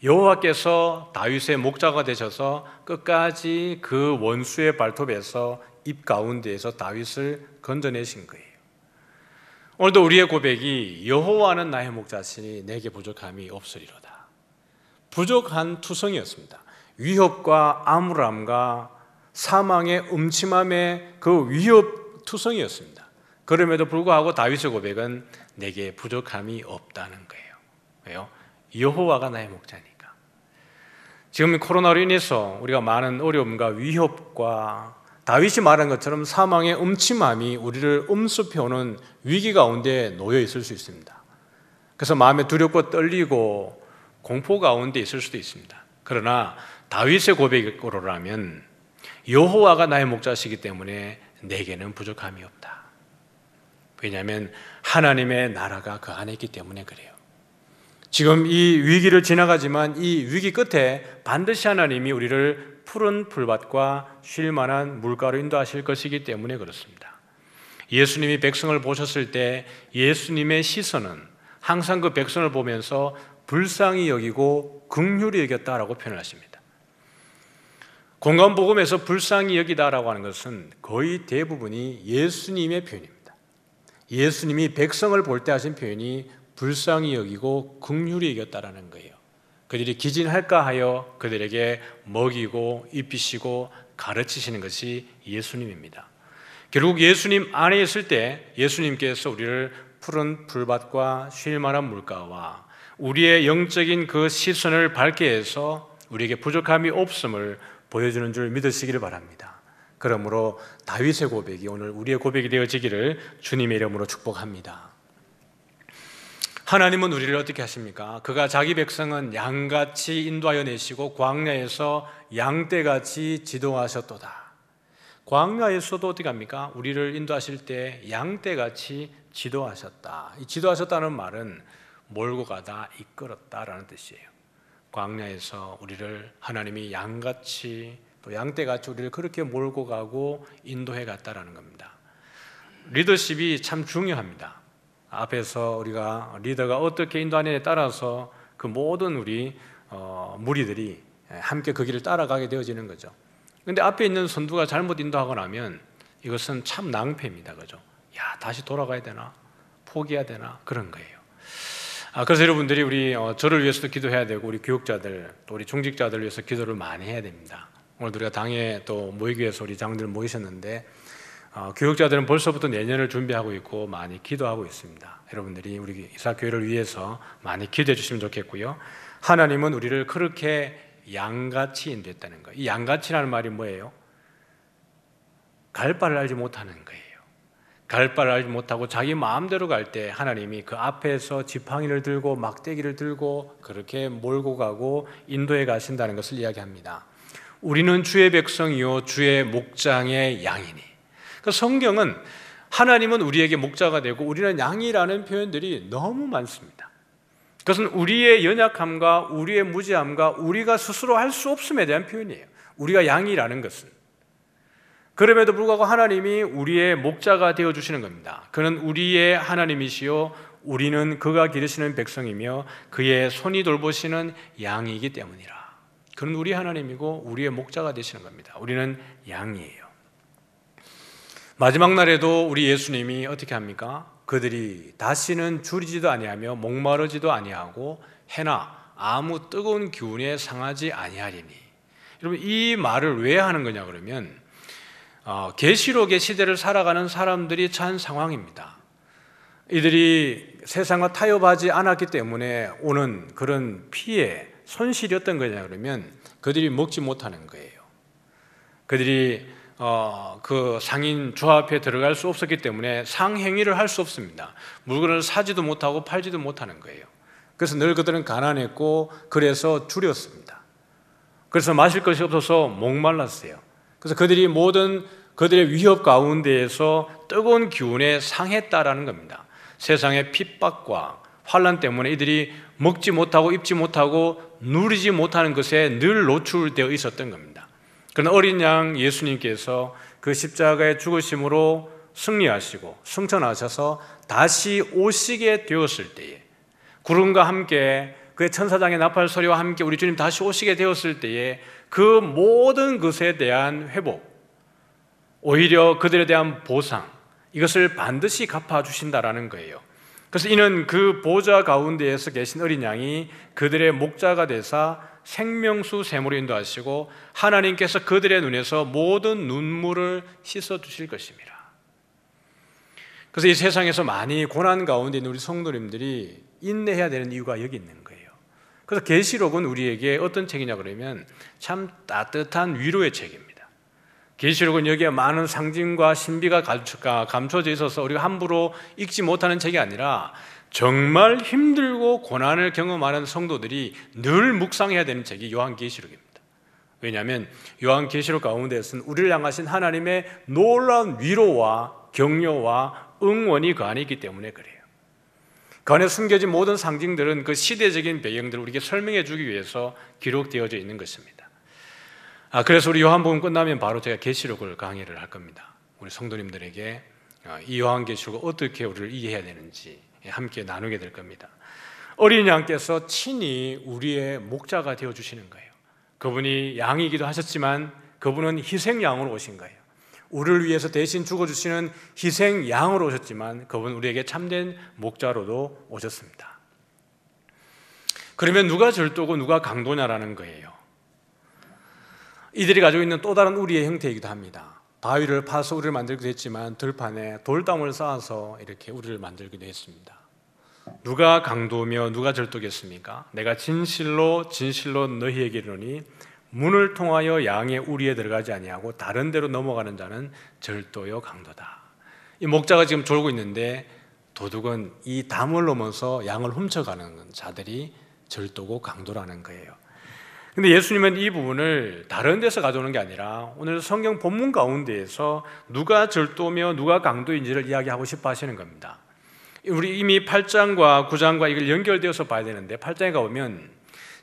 E: 여호와께서 다윗의 목자가 되셔서 끝까지 그 원수의 발톱에서 입 가운데에서 다윗을 건져내신 거예요. 오늘도 우리의 고백이 여호와는 나의 목자시니 내게 부족함이 없으리로다. 부족한 투성이었습니다. 위협과 암울함과 사망의 음침함의 그 위협 투성이었습니다. 그럼에도 불구하고 다윗의 고백은 내게 부족함이 없다는 거예요. 왜요? 여호와가 나의 목자니까. 지금 코로나로 인해서 우리가 많은 어려움과 위협과 다윗이 말한 것처럼 사망의 음침함이 우리를 음습해오는 위기 가운데 놓여 있을 수 있습니다. 그래서 마음에 두렵고 떨리고 공포 가운데 있을 수도 있습니다. 그러나 다윗의 고백으로라면 여호와가 나의 목자시기 때문에 내게는 부족함이 없다. 왜냐하면 하나님의 나라가 그 안에 있기 때문에 그래요. 지금 이 위기를 지나가지만 이 위기 끝에 반드시 하나님이 우리를 푸른 풀밭과 쉴 만한 물가로 인도하실 것이기 때문에 그렇습니다. 예수님이 백성을 보셨을 때 예수님의 시선은 항상 그 백성을 보면서 불쌍히 여기고 긍휼히 여겼다라고 표현을 하십니다. 공간복음에서 불쌍히 여기다라고 하는 것은 거의 대부분이 예수님의 표현입니다. 예수님이 백성을 볼 때 하신 표현이 불쌍히 여기고 긍휼히 여겼다라는 거예요. 그들이 기진할까 하여 그들에게 먹이고 입히시고 가르치시는 것이 예수님입니다. 결국 예수님 안에 있을 때 예수님께서 우리를 푸른 풀밭과 쉴 만한 물가와 우리의 영적인 그 시선을 밝게 해서 우리에게 부족함이 없음을 보여주는 줄 믿으시기를 바랍니다. 그러므로 다윗의 고백이 오늘 우리의 고백이 되어지기를 주님의 이름으로 축복합니다. 하나님은 우리를 어떻게 하십니까? 그가 자기 백성은 양같이 인도하여 내시고 광야에서 양떼같이 지도하셨도다. 광야에서도 어떻게 합니까? 우리를 인도하실 때 양떼같이 지도하셨다. 이 지도하셨다는 말은 몰고 가다, 이끌었다라는 뜻이에요. 광야에서 우리를 하나님이 양같이 또 양떼같이 우리를 그렇게 몰고 가고 인도해 갔다라는 겁니다. 리더십이 참 중요합니다. 앞에서 우리가 리더가 어떻게 인도하느냐에 따라서 그 모든 우리 무리들이 함께 그 길을 따라가게 되어지는 거죠. 그런데 앞에 있는 선두가 잘못 인도하고 나면 이것은 참 낭패입니다. 그죠? 야, 다시 돌아가야 되나? 포기해야 되나? 그런 거예요. 그래서 여러분들이 우리 저를 위해서도 기도해야 되고 우리 교육자들 또 우리 중직자들을 위해서 기도를 많이 해야 됩니다. 오늘 우리가 당에 또 모이기 위해서 우리 장들 모이셨는데 교육자들은 벌써부터 내년을 준비하고 있고 많이 기도하고 있습니다. 여러분들이 우리 이사교회를 위해서 많이 기도해 주시면 좋겠고요. 하나님은 우리를 그렇게 양같이 인도했다는 거예요. 이 양같이라는 말이 뭐예요? 갈 바를 알지 못하는 거예요. 갈 바를 알지 못하고 자기 마음대로 갈 때 하나님이 그 앞에서 지팡이를 들고 막대기를 들고 그렇게 몰고 가고 인도해 가신다는 것을 이야기합니다. 우리는 주의 백성이요 주의 목장의 양이니. 그 성경은 하나님은 우리에게 목자가 되고 우리는 양이라는 표현들이 너무 많습니다. 그것은 우리의 연약함과 우리의 무지함과 우리가 스스로 할 수 없음에 대한 표현이에요. 우리가 양이라는 것은. 그럼에도 불구하고 하나님이 우리의 목자가 되어주시는 겁니다. 그는 우리의 하나님이시요 우리는 그가 기르시는 백성이며 그의 손이 돌보시는 양이기 때문이라. 그는 우리 하나님이고 우리의 목자가 되시는 겁니다. 우리는 양이에요. 마지막 날에도 우리 예수님이 어떻게 합니까? 그들이 다시는 줄이지도 아니하며 목마르지도 아니하고 해나 아무 뜨거운 기운에 상하지 아니하리니. 여러분 이 말을 왜 하는 거냐 그러면 계시록의 시대를 살아가는 사람들이 처한 상황입니다. 이들이 세상과 타협하지 않았기 때문에 오는 그런 피해, 손실이 어떤 거냐 그러면 그들이 먹지 못하는 거예요. 그들이 그 상인 주 앞에 들어갈 수 없었기 때문에 상행위를 할 수 없습니다. 물건을 사지도 못하고 팔지도 못하는 거예요. 그래서 늘 그들은 가난했고 그래서 줄였습니다. 그래서 마실 것이 없어서 목말랐어요. 그래서 그들이 모든 그들의 위협 가운데에서 뜨거운 기운에 상했다라는 겁니다. 세상의 핍박과 환난 때문에 이들이 먹지 못하고 입지 못하고 누리지 못하는 것에 늘 노출되어 있었던 겁니다. 그러나 어린 양 예수님께서 그 십자가의 죽으심으로 승리하시고 승천하셔서 다시 오시게 되었을 때에, 구름과 함께 그의 천사장의 나팔 소리와 함께 우리 주님 다시 오시게 되었을 때에 그 모든 것에 대한 회복, 오히려 그들에 대한 보상, 이것을 반드시 갚아주신다라는 거예요. 그래서 이는 그 보좌 가운데에서 계신 어린 양이 그들의 목자가 되사 생명수 샘으로 인도하시고 하나님께서 그들의 눈에서 모든 눈물을 씻어주실 것입니다. 그래서 이 세상에서 많이 고난 가운데 있는 우리 성도님들이 인내해야 되는 이유가 여기 있는 거예요. 그래서 계시록은 우리에게 어떤 책이냐 그러면 참 따뜻한 위로의 책입니다. 계시록은 여기에 많은 상징과 신비가 감춰져 있어서 우리가 함부로 읽지 못하는 책이 아니라 정말 힘들고 고난을 경험하는 성도들이 늘 묵상해야 되는 책이 요한계시록입니다. 왜냐하면 요한계시록 가운데에서는 우리를 향하신 하나님의 놀라운 위로와 격려와 응원이 그 안에 있기 때문에 그래요. 그 안에 숨겨진 모든 상징들은 그 시대적인 배경들을 우리에게 설명해 주기 위해서 기록되어져 있는 것입니다. 그래서 우리 요한복음 끝나면 바로 제가 계시록을 강의를 할 겁니다. 우리 성도님들에게 이 요한계시록을 어떻게 우리를 이해해야 되는지 함께 나누게 될 겁니다. 어린 양께서 친히 우리의 목자가 되어주시는 거예요. 그분이 양이기도 하셨지만 그분은 희생양으로 오신 거예요. 우리를 위해서 대신 죽어주시는 희생양으로 오셨지만 그분은 우리에게 참된 목자로도 오셨습니다. 그러면 누가 절도고 누가 강도냐라는 거예요. 이들이 가지고 있는 또 다른 우리의 형태이기도 합니다. 바위를 파서 우리를 만들기도 했지만 들판에 돌담을 쌓아서 이렇게 우리를 만들기도 했습니다. 누가 강도며 누가 절도겠습니까? 내가 진실로 너희에게 이르노니 문을 통하여 양의 우리에 들어가지 아니하고 다른 데로 넘어가는 자는 절도요 강도다. 이 목자가 지금 졸고 있는데 도둑은 이 담을 넘어서 양을 훔쳐가는 자들이 절도고 강도라는 거예요. 근데 예수님은 이 부분을 다른 데서 가져오는 게 아니라 오늘 성경 본문 가운데에서 누가 절도며 누가 강도인지를 이야기하고 싶어 하시는 겁니다. 우리 이미 8장과 9장과 이걸 연결되어서 봐야 되는데 8장에 가보면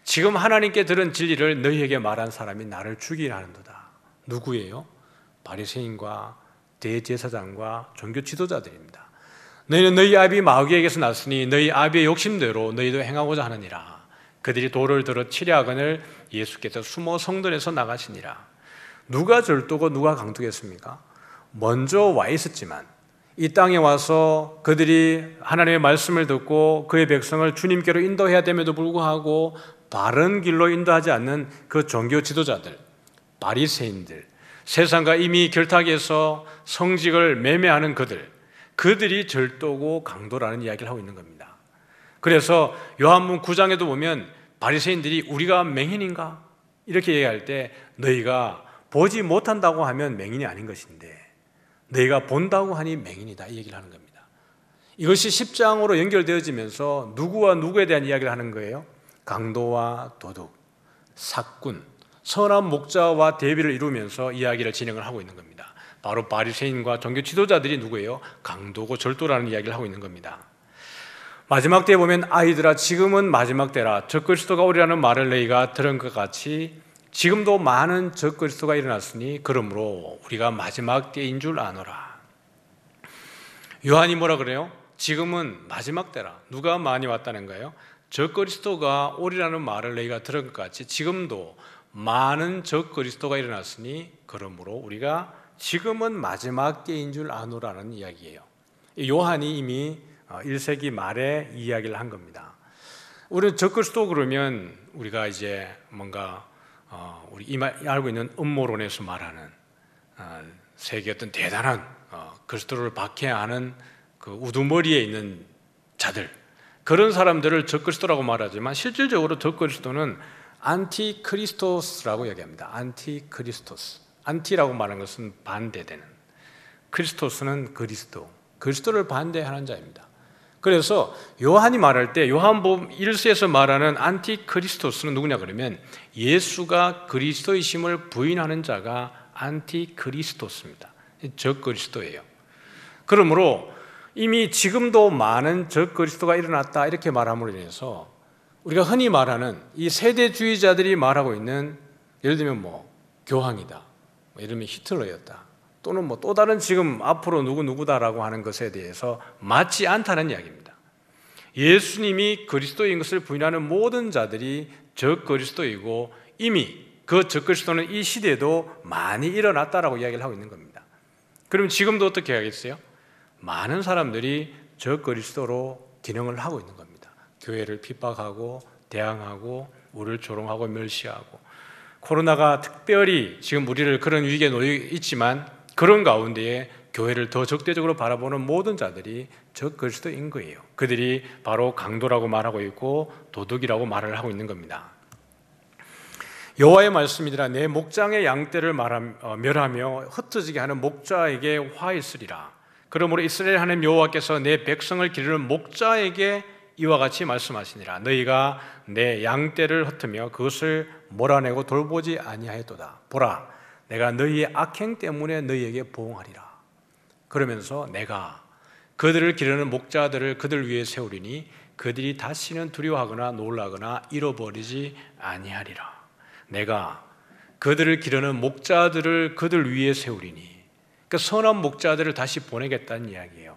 E: 지금 하나님께 들은 진리를 너희에게 말한 사람이 나를 죽이려 하는도다. 누구예요? 바리새인과 대제사장과 종교 지도자들입니다. 너희는 너희 아비 마귀에게서 났으니 너희 아비의 욕심대로 너희도 행하고자 하느니라. 그들이 돌을 들어 치려 하거늘 예수께서 숨어 성전에서 나가시니라. 누가 절도고 누가 강도겠습니까? 먼저 와 있었지만 이 땅에 와서 그들이 하나님의 말씀을 듣고 그의 백성을 주님께로 인도해야 됨에도 불구하고 바른 길로 인도하지 않는 그 종교 지도자들, 바리새인들, 세상과 이미 결탁해서 성직을 매매하는 그들이 절도고 강도라는 이야기를 하고 있는 겁니다. 그래서 요한복음 9장에도 보면 바리새인들이 우리가 맹인인가? 이렇게 얘기할 때 너희가 보지 못한다고 하면 맹인이 아닌 것인데 너희가 본다고 하니 맹인이다 이 얘기를 하는 겁니다. 이것이 10장으로 연결되어지면서 누구와 누구에 대한 이야기를 하는 거예요? 강도와 도둑, 사꾼, 선한 목자와 대비를 이루면서 이야기를 진행을 하고 있는 겁니다. 바로 바리새인과 종교 지도자들이 누구예요? 강도고 절도라는 이야기를 하고 있는 겁니다. 마지막 때에 보면 아이들아 지금은 마지막 때라 적그리스도가 오리라는 말을 너희가 들은 것 같이 지금도 많은 적그리스도가 일어났으니 그러므로 우리가 마지막 때인 줄 아노라. 요한이 뭐라 그래요? 지금은 마지막 때라. 누가 많이 왔다는 거예요? 적그리스도가 오리라는 말을 너희가 들은 것 같이 지금도 많은 적그리스도가 일어났으니 그러므로 우리가 지금은 마지막 때인 줄 아노라는 이야기예요. 요한이 이미 1세기 말에 이야기를 한 겁니다. 우리는 적그리스도 그러면 우리가 이제 뭔가 우리 알고 있는 음모론에서 말하는 세계 어떤 대단한 그리스도를 박해하는 그 우두머리에 있는 자들, 그런 사람들을 적그리스도라고 말하지만 실질적으로 적그리스도는 안티크리스토스라고 얘기합니다. 안티크리스토스. 안티라고 말하는 것은 반대되는, 크리스토스는 그리스도, 그리스도를 반대하는 자입니다. 그래서 요한이 말할 때 요한복음 1서에서 말하는 안티크리스토스는 누구냐 그러면 예수가 그리스도이심을 부인하는 자가 안티크리스토스입니다. 적그리스도예요. 그러므로 이미 지금도 많은 적그리스도가 일어났다 이렇게 말함으로 인해서 우리가 흔히 말하는 이 세대주의자들이 말하고 있는, 예를 들면 뭐 교황이다, 예를 들면 히틀러였다, 또는 뭐 또 다른 지금 앞으로 누구다라고 하는 것에 대해서 맞지 않다는 이야기입니다. 예수님이 그리스도인 것을 부인하는 모든 자들이 적그리스도이고 이미 그 적그리스도는 이 시대에도 많이 일어났다라고 이야기를 하고 있는 겁니다. 그럼 지금도 어떻게 하겠어요? 많은 사람들이 적그리스도로 기능을 하고 있는 겁니다. 교회를 핍박하고 대항하고 우리를 조롱하고 멸시하고, 코로나가 특별히 지금 우리를 그런 위기에 놓여 있지만 그런 가운데에 교회를 더 적대적으로 바라보는 모든 자들이 적그리스도인 거예요. 그들이 바로 강도라고 말하고 있고 도둑이라고 말을 하고 있는 겁니다. 여호와의 말씀이니라. 내 목장의 양떼를 멸하며 흩어지게 하는 목자에게 화 있으리라. 그러므로 이스라엘 하나님 여호와께서 내 백성을 기르는 목자에게 이와 같이 말씀하시니라. 너희가 내 양떼를 흩으며 그것을 몰아내고 돌보지 아니하였도다. 보라, 내가 너희의 악행 때문에 너희에게 보응하리라. 그러면서 내가 그들을 기르는 목자들을 그들 위에 세우리니 그들이 다시는 두려워하거나 놀라거나 잃어버리지 아니하리라. 내가 그들을 기르는 목자들을 그들 위에 세우리니, 그러니까 선한 목자들을 다시 보내겠다는 이야기예요.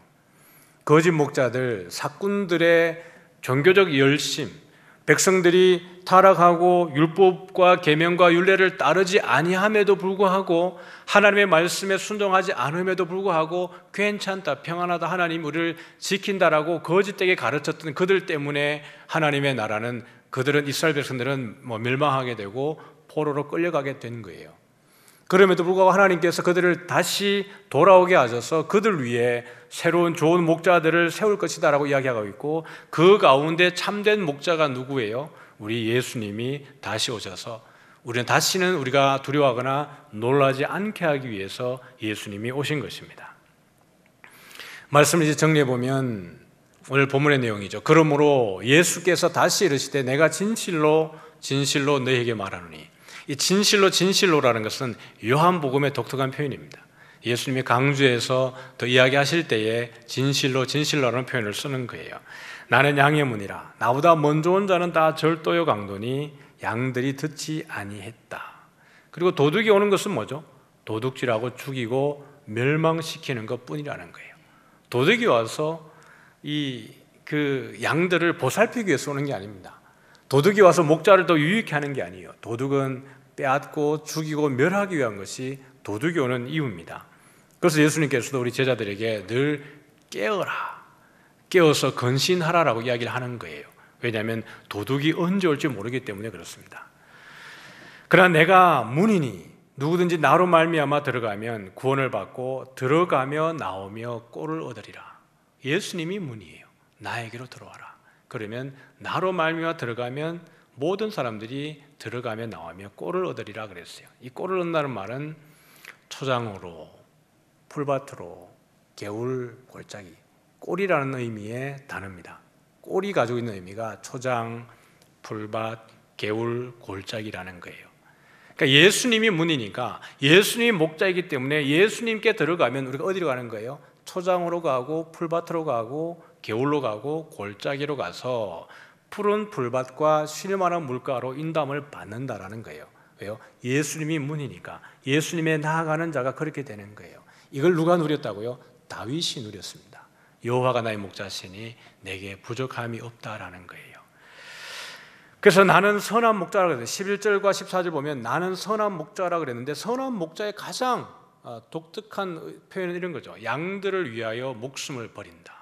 E: 거짓 목자들, 사꾼들의 종교적 열심, 백성들이 타락하고 율법과 계명과 율례를 따르지 아니함에도 불구하고, 하나님의 말씀에 순종하지 않음에도 불구하고 괜찮다, 평안하다, 하나님 우리를 지킨다라고 거짓되게 가르쳤던 그들 때문에 하나님의 나라는, 그들은, 이스라엘 백성들은 멸망하게 되고 포로로 끌려가게 된 거예요. 그럼에도 불구하고 하나님께서 그들을 다시 돌아오게 하셔서 그들 위에 새로운 좋은 목자들을 세울 것이다 라고 이야기하고 있고, 그 가운데 참된 목자가 누구예요? 우리 예수님이 다시 오셔서 우리는 다시는 우리가 두려워하거나 놀라지 않게 하기 위해서 예수님이 오신 것입니다. 말씀을 이제 정리해 보면 오늘 본문의 내용이죠. 그러므로 예수께서 다시 이르시되 내가 진실로 너희에게 말하노니, 이 진실로라는 것은 요한복음의 독특한 표현입니다. 예수님이 강주에서 더 이야기하실 때에 진실로라는 표현을 쓰는 거예요. 나는 양의 문이라. 나보다 먼저 온 자는 다 절도요 강도니 양들이 듣지 아니했다. 그리고 도둑이 오는 것은 뭐죠? 도둑질하고 죽이고 멸망시키는 것뿐이라는 거예요. 도둑이 와서 그 양들을 보살피기 위해서 오는 게 아닙니다. 도둑이 와서 목자를 더 유익해 하는 게 아니에요. 도둑은 빼앗고 죽이고 멸하기 위한 것이 도둑이 오는 이유입니다. 그래서 예수님께서도 우리 제자들에게 늘 깨어서 건신하라라고 이야기를 하는 거예요. 왜냐하면 도둑이 언제 올지 모르기 때문에 그렇습니다. 그러나 내가 문이니 누구든지 나로 말미암아 들어가면 구원을 받고 들어가며 나오며 꼴을 얻으리라. 예수님이 문이에요. 나에게로 들어와라. 그러면 나로 말미암아 들어가면 모든 사람들이 들어가며 나오며 꼴을 얻으리라 그랬어요. 이 꼴을 얻는다는 말은 초장으로, 풀밭으로, 개울, 골짜기, 꼴이라는 의미의 단어입니다. 꼴이 가지고 있는 의미가 초장, 풀밭, 개울, 골짜기라는 거예요. 그러니까 예수님이 문이니까, 예수님이 목자이기 때문에 예수님께 들어가면 우리가 어디로 가는 거예요? 초장으로 가고 풀밭으로 가고 개울로 가고 골짜기로 가서 푸른 풀밭과 쉴만한 물가로 인도함을 받는다라는 거예요. 왜요? 예수님이 문이니까. 예수님에 나아가는 자가 그렇게 되는 거예요. 이걸 누가 누렸다고요? 다윗이 누렸습니다. 여호와가 나의 목자시니 내게 부족함이 없다라는 거예요. 그래서 나는 선한 목자라고 그랬어요. 11절과 14절 보면 나는 선한 목자라고 그랬는데, 선한 목자의 가장 독특한 표현은 이런 거죠. 양들을 위하여 목숨을 버린다.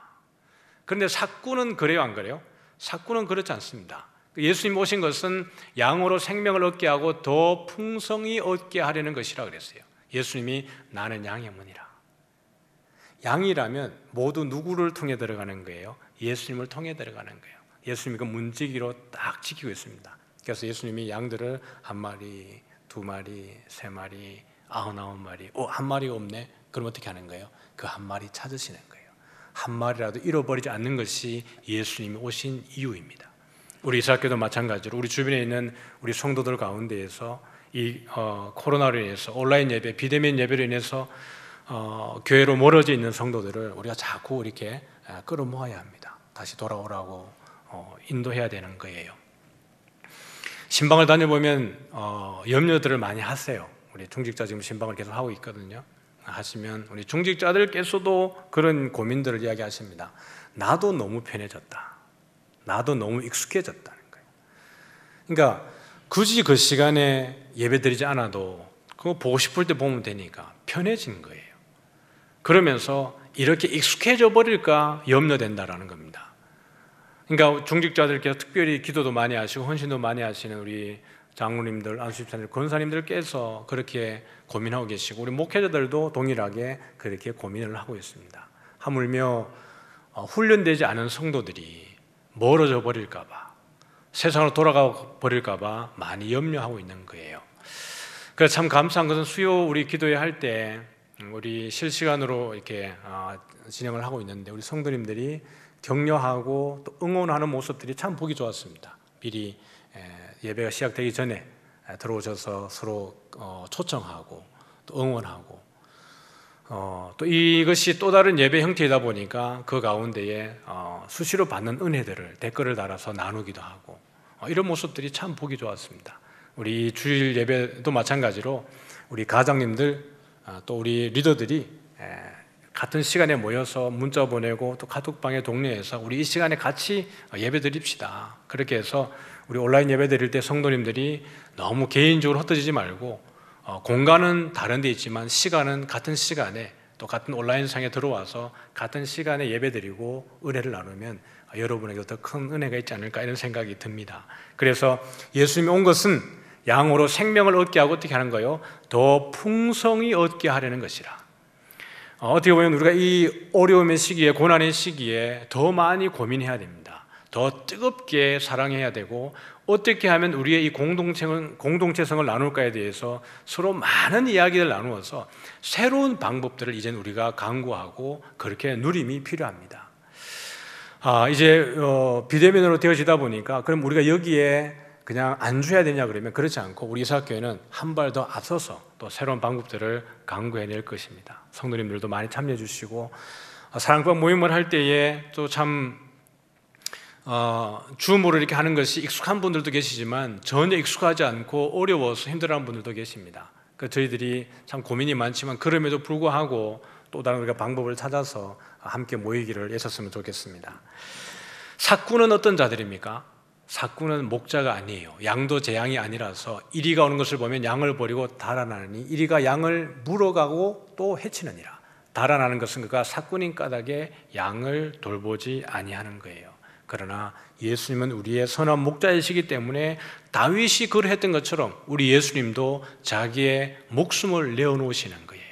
E: 그런데 사꾼은 그래요, 안 그래요? 사꾼은 그렇지 않습니다. 예수님 오신 것은 양으로 생명을 얻게 하고 더 풍성히 얻게 하려는 것이라 그랬어요. 예수님이 나는 양의 문이라. 양이라면 모두 누구를 통해 들어가는 거예요? 예수님을 통해 들어가는 거예요. 예수님이 그 문지기로 딱 지키고 있습니다. 그래서 예수님이 양들을 1마리, 2마리, 3마리, 99마리, 한 마리가 없네? 그럼 어떻게 하는 거예요? 그 1마리 찾으시는 거예요. 1마리라도 잃어버리지 않는 것이 예수님이 오신 이유입니다. 우리 이사학교도 마찬가지로 우리 주변에 있는 우리 성도들 가운데에서 이 코로나로 인해서 온라인 예배, 비대면 예배로 인해서 교회로 멀어져 있는 성도들을 우리가 자꾸 이렇게 끌어모아야 합니다. 다시 돌아오라고 인도해야 되는 거예요. 신방을 다녀보면 염려들을 많이 하세요. 우리 중직자 지금 신방을 계속 하고 있거든요. 하시면 우리 중직자들께서도 그런 고민들을 이야기하십니다. 나도 너무 편해졌다. 나도 너무 익숙해졌다는 거예요. 그러니까 굳이 그 시간에 예배드리지 않아도 그거 보고 싶을 때 보면 되니까 편해진 거예요. 그러면서 이렇게 익숙해져 버릴까 염려된다라는 겁니다. 그러니까 중직자들께서 특별히 기도도 많이 하시고 헌신도 많이 하시는 우리 장로님들, 안수집사님들, 권사님들께서 그렇게 고민하고 계시고 우리 목회자들도 동일하게 그렇게 고민을 하고 있습니다. 하물며 훈련되지 않은 성도들이 멀어져 버릴까 봐, 세상으로 돌아가 버릴까 봐 많이 염려하고 있는 거예요. 그래서 참 감사한 것은 수요 우리 기도회 할 때 우리 실시간으로 이렇게 진행을 하고 있는데 우리 성도님들이 격려하고 또 응원하는 모습들이 참 보기 좋았습니다. 미리 예배가 시작되기 전에 들어오셔서 서로 초청하고 또 응원하고 또 이것이 또 다른 예배 형태이다 보니까 그 가운데에 수시로 받는 은혜들을 댓글을 달아서 나누기도 하고 이런 모습들이 참 보기 좋았습니다. 우리 주일 예배도 마찬가지로 우리 가장님들 또 우리 리더들이 같은 시간에 모여서 문자 보내고 또 카톡방에 독려해서 우리 이 시간에 같이 예배 드립시다. 그렇게 해서 우리 온라인 예배 드릴 때 성도님들이 너무 개인적으로 흩어지지 말고 공간은 다른 데 있지만 시간은 같은 시간에 또 같은 온라인상에 들어와서 같은 시간에 예배 드리고 은혜를 나누면 여러분에게 더 큰 은혜가 있지 않을까 이런 생각이 듭니다. 그래서 예수님이 온 것은 양으로 생명을 얻게 하고 어떻게 하는 거예요? 더 풍성히 얻게 하려는 것이라. 어떻게 보면 우리가 이 어려움의 시기에 고난의 시기에 더 많이 고민해야 됩니다. 더 뜨겁게 사랑해야 되고 어떻게 하면 우리의 이 공동체성을 나눌까에 대해서 서로 많은 이야기를 나누어서 새로운 방법들을 이제는 우리가 강구하고 그렇게 누림이 필요합니다. 이제 비대면으로 되어지다 보니까 그럼 우리가 여기에 그냥 안주해야 되냐 그러면 그렇지 않고 우리 이사학교회는 한 발 더 앞서서 또 새로운 방법들을 강구해낼 것입니다. 성도님들도 많이 참여해 주시고 사랑방 모임을 할 때에 또 참 줌으로 이렇게 하는 것이 익숙한 분들도 계시지만 전혀 익숙하지 않고 어려워서 힘들어하는 분들도 계십니다. 저희들이 참 고민이 많지만 그럼에도 불구하고 또 다른 우리가 방법을 찾아서 함께 모이기를 애썼으면 좋겠습니다. 삭구는 어떤 자들입니까? 삭구는 목자가 아니에요. 양도 제 양이 아니라서 이리가 오는 것을 보면 양을 버리고 달아나느니 이리가 양을 물어가고 또 해치느니라. 달아나는 것은 그가 삭구님 까닭에 양을 돌보지 아니하는 거예요. 그러나 예수님은 우리의 선한 목자이시기 때문에 다윗이 그러했던 것처럼 우리 예수님도 자기의 목숨을 내어놓으시는 거예요.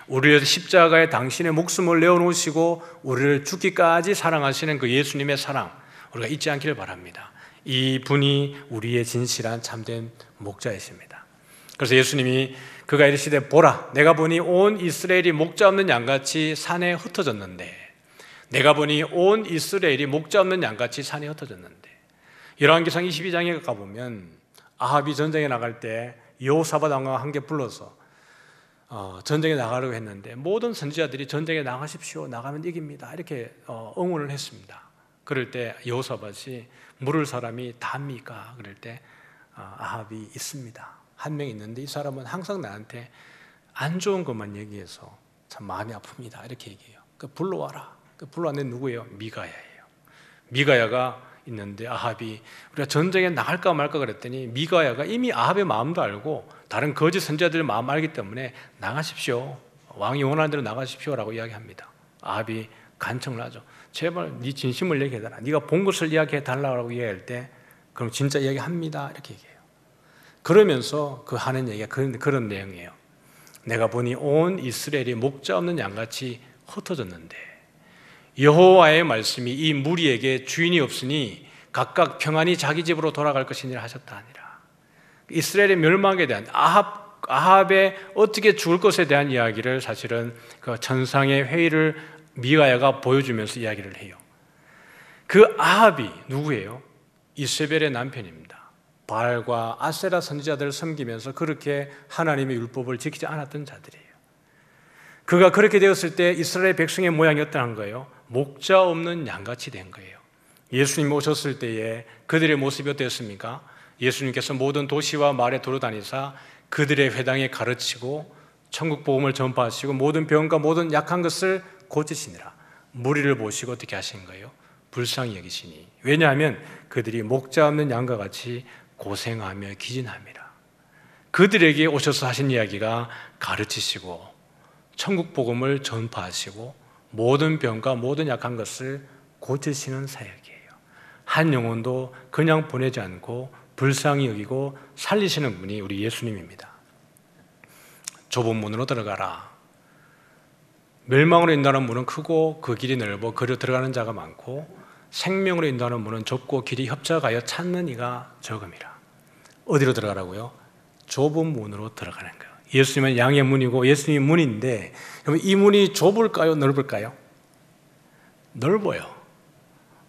E: 우리를 십자가에 당신의 목숨을 내어놓으시고 우리를 죽기까지 사랑하시는 그 예수님의 사랑 우리가 잊지 않기를 바랍니다. 이 분이 우리의 진실한 참된 목자이십니다. 그래서 예수님이 그가 이르시되 보라 내가 보니 온 이스라엘이 목자 없는 양같이 산에 흩어졌는데 내가 보니 온 이스라엘이 목자 없는 양같이 산에 흩어졌는데 열왕기상 22장에 가보면 아합이 전쟁에 나갈 때 여호사밧 왕과 함께 불러서 전쟁에 나가려고 했는데 모든 선지자들이 전쟁에 나가십시오. 나가면 이깁니다. 이렇게 응원을 했습니다. 그럴 때 여호사밧이 물을 사람이 답니까? 그럴 때 아합이 있습니다. 한 명 있는데 이 사람은 항상 나한테 안 좋은 것만 얘기해서 참 마음이 아픕니다. 이렇게 얘기해요. 불러와라. 불러왔는데 누구예요? 미가야예요. 미가야가 있는데 아합이 우리가 전쟁에 나갈까 말까 그랬더니 미가야가 이미 아합의 마음도 알고 다른 거짓 선지자들의 마음 알기 때문에 나가십시오. 왕이 원하는 대로 나가십시오라고 이야기합니다. 아합이 간청을 하죠. 제발 네 진심을 얘기해달라. 네가 본 것을 이야기해달라고 이야기할 때 그럼 진짜 이야기합니다. 이렇게 얘기해요. 그러면서 그 하는 얘기가 그런 내용이에요. 내가 보니 온 이스라엘이 목자 없는 양같이 흩어졌는데 여호와의 말씀이 이 무리에게 주인이 없으니 각각 평안히 자기 집으로 돌아갈 것이니라 하셨다 하니라. 이스라엘의 멸망에 대한 아합의 어떻게 죽을 것에 대한 이야기를 사실은 그 천상의 회의를 미가야가 보여주면서 이야기를 해요. 그 아합이 누구예요? 이세벨의 남편입니다. 바알과 아세라 선지자들을 섬기면서 그렇게 하나님의 율법을 지키지 않았던 자들이에요. 그가 그렇게 되었을 때 이스라엘 백성의 모양이 어떠한 거예요? 목자 없는 양같이 된 거예요. 예수님 오셨을 때에 그들의 모습이 어땠습니까? 예수님께서 모든 도시와 마을에 돌아다니사 그들의 회당에 가르치고 천국 복음을 전파하시고 모든 병과 모든 약한 것을 고치시니라. 무리를 보시고 어떻게 하신 거예요? 불쌍히 여기시니. 왜냐하면 그들이 목자 없는 양과 같이 고생하며 기진함이라. 그들에게 오셔서 하신 이야기가 가르치시고 천국 복음을 전파하시고 모든 병과 모든 약한 것을 고치시는 사역이에요. 한 영혼도 그냥 보내지 않고 불쌍히 여기고 살리시는 분이 우리 예수님입니다. 좁은 문으로 들어가라. 멸망으로 인도하는 문은 크고 그 길이 넓어 그리로 들어가는 자가 많고 생명으로 인도하는 문은 좁고 길이 협착하여 찾는 이가 적음이라. 어디로 들어가라고요? 좁은 문으로 들어가는 거예요. 예수님은 양의 문이고 예수님이 문인데 그럼 이 문이 좁을까요? 넓을까요? 넓어요.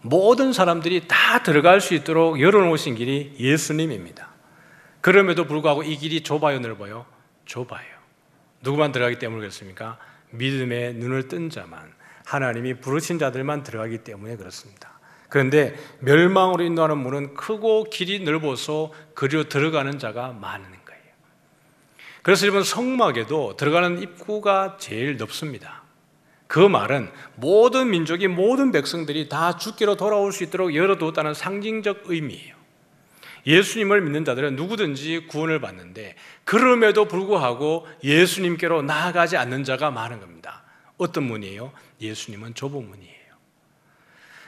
E: 모든 사람들이 다 들어갈 수 있도록 열어놓으신 길이 예수님입니다. 그럼에도 불구하고 이 길이 좁아요? 넓어요? 좁아요. 누구만 들어가기 때문에 그렇습니까? 믿음의 눈을 뜬 자만, 하나님이 부르신 자들만 들어가기 때문에 그렇습니다. 그런데 멸망으로 인도하는 문은 크고 길이 넓어서 그리로 들어가는 자가 많은 거예요. 그래서 여러분 성막에도 들어가는 입구가 제일 넓습니다. 그 말은 모든 민족이 모든 백성들이 다 주께로 돌아올 수 있도록 열어두었다는 상징적 의미예요. 예수님을 믿는 자들은 누구든지 구원을 받는데 그럼에도 불구하고 예수님께로 나아가지 않는 자가 많은 겁니다. 어떤 문이에요? 예수님은 좁은 문이에요.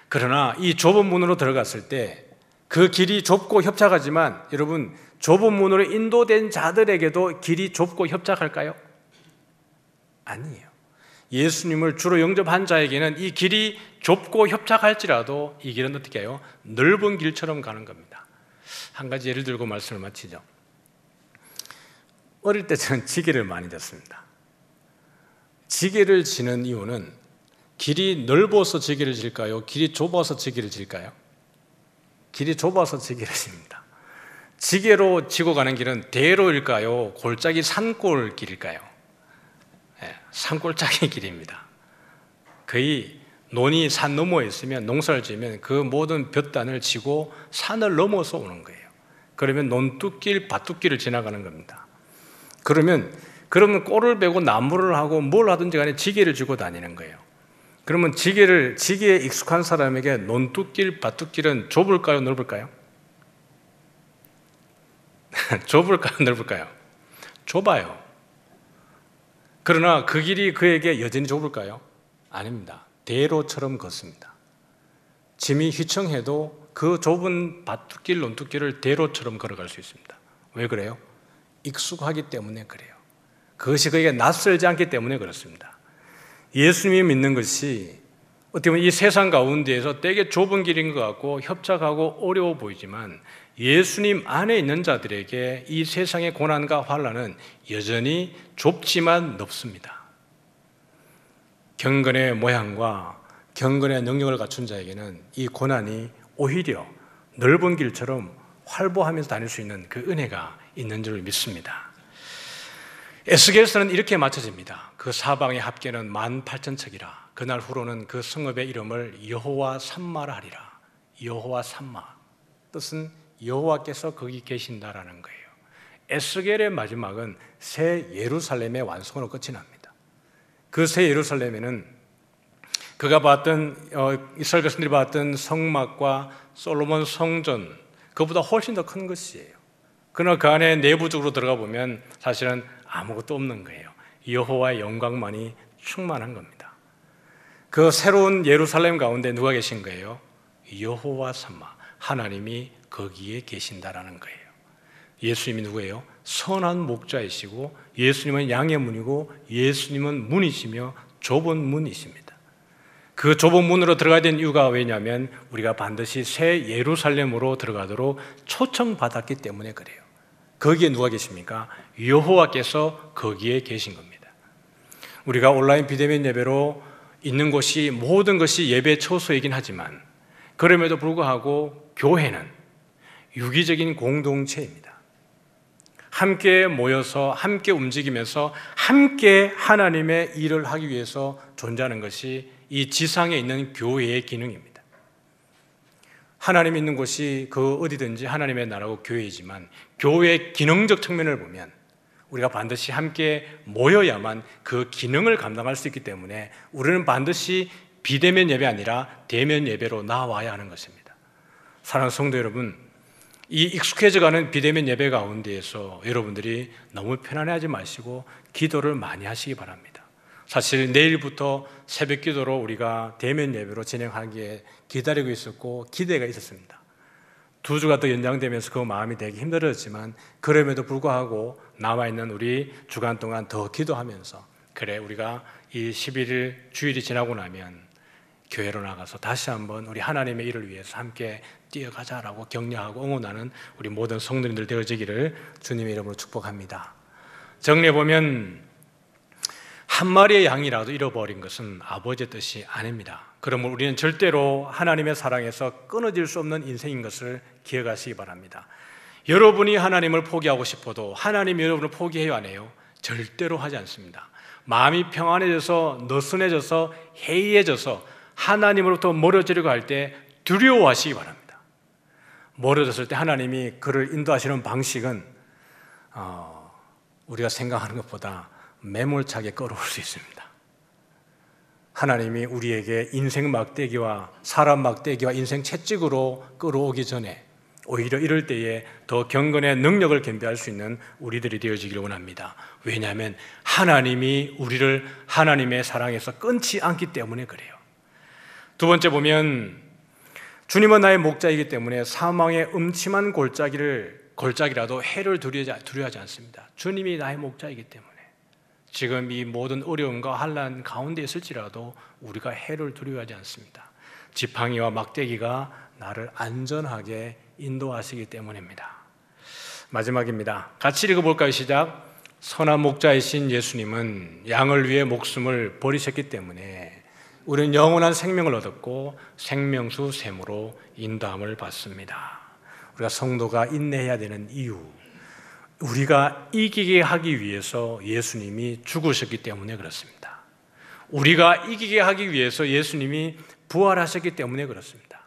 E: 그러나 이 좁은 문으로 들어갔을 때 그 길이 좁고 협착하지만 여러분 좁은 문으로 인도된 자들에게도 길이 좁고 협착할까요? 아니에요. 예수님을 주로 영접한 자에게는 이 길이 좁고 협착할지라도 이 길은 어떻게 해요? 넓은 길처럼 가는 겁니다. 한 가지 예를 들고 말씀을 마치죠. 어릴 때 저는 지게를 많이 졌습니다. 지게를 지는 이유는 길이 넓어서 지게를 질까요? 길이 좁아서 지게를 질까요? 길이 좁아서 지게를 집니다. 지게로 지고 가는 길은 대로일까요? 골짜기 산골 길일까요? 네, 산골짜기 길입니다. 거의 논이 산 너머에 있으면 농사를 지으면 그 모든 볕단을 지고 산을 넘어서 오는 거예요. 그러면 논뚝길, 밭뚝길을 지나가는 겁니다. 그러면 꼴을 베고 나무를 하고 뭘 하든지 간에 지게를 지고 다니는 거예요. 그러면 지게에 익숙한 사람에게 논뚝길, 밭뚝길은 좁을까요? 넓을까요? 좁을까요? 넓을까요? 좁아요. 그러나 그 길이 그에게 여전히 좁을까요? 아닙니다. 대로처럼 걷습니다. 짐이 휘청해도 그 좁은 밭뚝길, 논뚝길을 대로처럼 걸어갈 수 있습니다. 왜 그래요? 익숙하기 때문에 그래요. 그것이 그에게 낯설지 않기 때문에 그렇습니다. 예수님이 믿는 것이 어떻게 보면 이 세상 가운데에서 되게 좁은 길인 것 같고 협착하고 어려워 보이지만 예수님 안에 있는 자들에게 이 세상의 고난과 환난은 여전히 좁지만 넓습니다. 경건의 모양과 경건의 능력을 갖춘 자에게는 이 고난이 오히려 넓은 길처럼 활보하면서 다닐 수 있는 그 은혜가 있는 줄 믿습니다. 에스겔서는 이렇게 맞춰집니다. 그 사방의 합계는 18,000척이라. 그날 후로는 그 성읍의 이름을 여호와 삼마라 하리라. 여호와 삼마. 뜻은 여호와께서 거기 계신다라는 거예요. 에스겔의 마지막은 새 예루살렘의 완성으로 끝이 납니다. 그 새 예루살렘에는 그가 봤던 이스라엘 백성들이 봤던 성막과 솔로몬 성전 그보다 훨씬 더 큰 것이에요. 그러나 그 안에 내부적으로 들어가 보면 사실은 아무것도 없는 거예요. 여호와의 영광만이 충만한 겁니다. 그 새로운 예루살렘 가운데 누가 계신 거예요? 여호와 삼마. 하나님이 거기에 계신다라는 거예요. 예수님이 누구예요? 선한 목자이시고 예수님은 양의 문이고 예수님은 문이시며 좁은 문이십니다. 그 좁은 문으로 들어가야 되는 이유가 왜냐하면 우리가 반드시 새 예루살렘으로 들어가도록 초청받았기 때문에 그래요. 거기에 누가 계십니까? 여호와께서 거기에 계신 겁니다. 우리가 온라인 비대면 예배로 있는 곳이 모든 것이 예배 처소이긴 하지만 그럼에도 불구하고 교회는 유기적인 공동체입니다. 함께 모여서 함께 움직이면서 함께 하나님의 일을 하기 위해서 존재하는 것이 이 지상에 있는 교회의 기능입니다. 하나님 있는 곳이 그 어디든지 하나님의 나라고 교회이지만 교회의 기능적 측면을 보면 우리가 반드시 함께 모여야만 그 기능을 감당할 수 있기 때문에 우리는 반드시 비대면 예배 아니라 대면 예배로 나와야 하는 것입니다. 사랑하는 성도 여러분, 이 익숙해져가는 비대면 예배 가운데에서 여러분들이 너무 편안해하지 마시고 기도를 많이 하시기 바랍니다. 사실 내일부터 새벽 기도로 우리가 대면 예배로 진행하기에 기다리고 있었고 기대가 있었습니다. 2주가 더 연장되면서 그 마음이 되게 힘들었지만 그럼에도 불구하고 남아있는 우리 주간 동안 더 기도하면서 그래 우리가 이 11일 주일이 지나고 나면 교회로 나가서 다시 한번 우리 하나님의 일을 위해서 함께 뛰어가자라고 격려하고 응원하는 우리 모든 성도님들 되어지기를 주님의 이름으로 축복합니다. 정리해보면 한 마리의 양이라도 잃어버린 것은 아버지의 뜻이 아닙니다. 그러므로 우리는 절대로 하나님의 사랑에서 끊어질 수 없는 인생인 것을 기억하시기 바랍니다. 여러분이 하나님을 포기하고 싶어도 하나님이 여러분을 포기해요 안 해요? 절대로 하지 않습니다. 마음이 평안해져서 느슨해져서 해이해져서 하나님으로부터 멀어지려고 할 때 두려워하시기 바랍니다. 멀어졌을 때 하나님이 그를 인도하시는 방식은 우리가 생각하는 것보다 매몰차게 끌어올 수 있습니다. 하나님이 우리에게 인생 막대기와 사람 막대기와 인생 채찍으로 끌어오기 전에 오히려 이럴 때에 더 경건의 능력을 겸비할 수 있는 우리들이 되어지기를 원합니다. 왜냐하면 하나님이 우리를 하나님의 사랑에서 끊지 않기 때문에 그래요. 두 번째 보면 주님은 나의 목자이기 때문에 사망의 음침한 골짜기라도 해를 두려워하지 않습니다. 주님이 나의 목자이기 때문에 지금 이 모든 어려움과 환난 가운데 있을지라도 우리가 해를 두려워하지 않습니다. 지팡이와 막대기가 나를 안전하게 인도하시기 때문입니다. 마지막입니다. 같이 읽어볼까요? 시작. 선한 목자이신 예수님은 양을 위해 목숨을 버리셨기 때문에 우리는 영원한 생명을 얻었고 생명수 샘으로 인도함을 받습니다. 우리가 성도가 인내해야 되는 이유, 우리가 이기게 하기 위해서 예수님이 죽으셨기 때문에 그렇습니다. 우리가 이기게 하기 위해서 예수님이 부활하셨기 때문에 그렇습니다.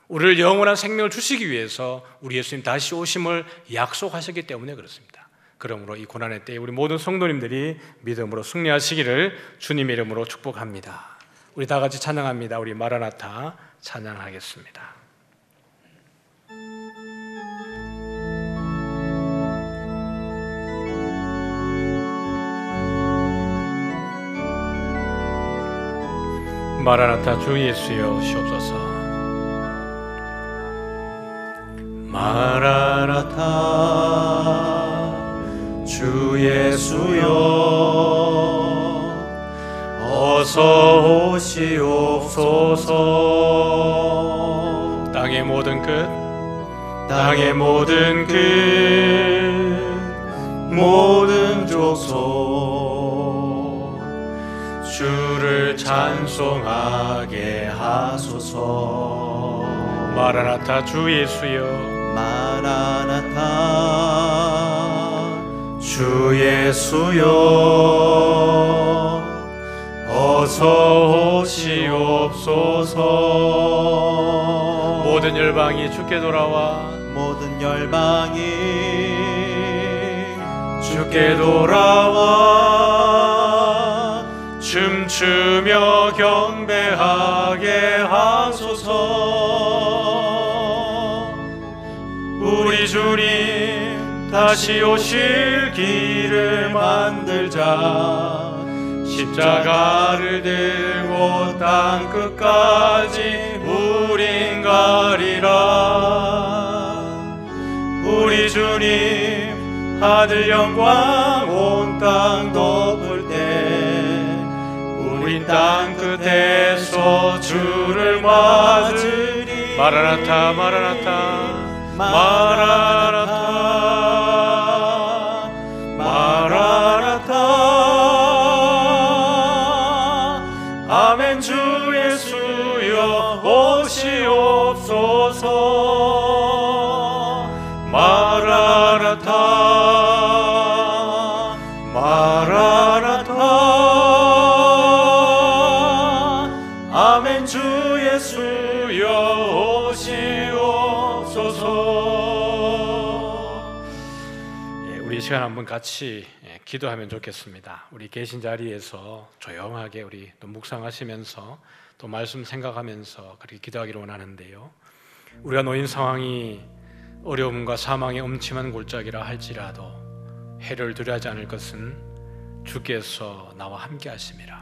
E: 우리를 영원한 생명을 주시기 위해서 우리 예수님 다시 오심을 약속하셨기 때문에 그렇습니다. 그러므로 이 고난의 때에 우리 모든 성도님들이 믿음으로 승리하시기를 주님의 이름으로 축복합니다. 우리 다 같이 찬양합니다. 우리 마라나타 찬양하겠습니다. 마라나타 주 예수여 시옵소서.
G: 마라나타 주 예수여 어서 오시옵소서.
E: 땅의 모든 끝
G: 모든 족속 주를 찬송하게 하소서.
E: 마라나타 주 예수여
G: 마라나타 주 예수여 어서 오시옵소서.
E: 모든 열방이 주께 돌아와
G: 모든 열방이 주께 돌아와 춤추며 경배하게 하소서. 우리 주님 다시 오실 길을 만들자. 십자가를 들고 땅 끝까지 우린 가리라. 우리 주님 하늘 영광 온 땅 덮을 때 우린 땅 끝에서 주를 맞으리. 마라나타 마라나타 마라나타 마라나타. 아멘. 주 예수여 오시옵소서. 마라나타 마라나타. 아멘. 주 예수여 오시옵소서.
E: 우리 이 시간 한번 같이 기도하면 좋겠습니다. 우리 계신 자리에서 조용하게 우리 또 묵상하시면서 또 말씀 생각하면서 그렇게 기도하기를 원하는데요. 우리가 놓인 상황이 어려움과 사망의 엄침한 골짜기라 할지라도 해를 두려워하지 않을 것은 주께서 나와 함께 하심이라.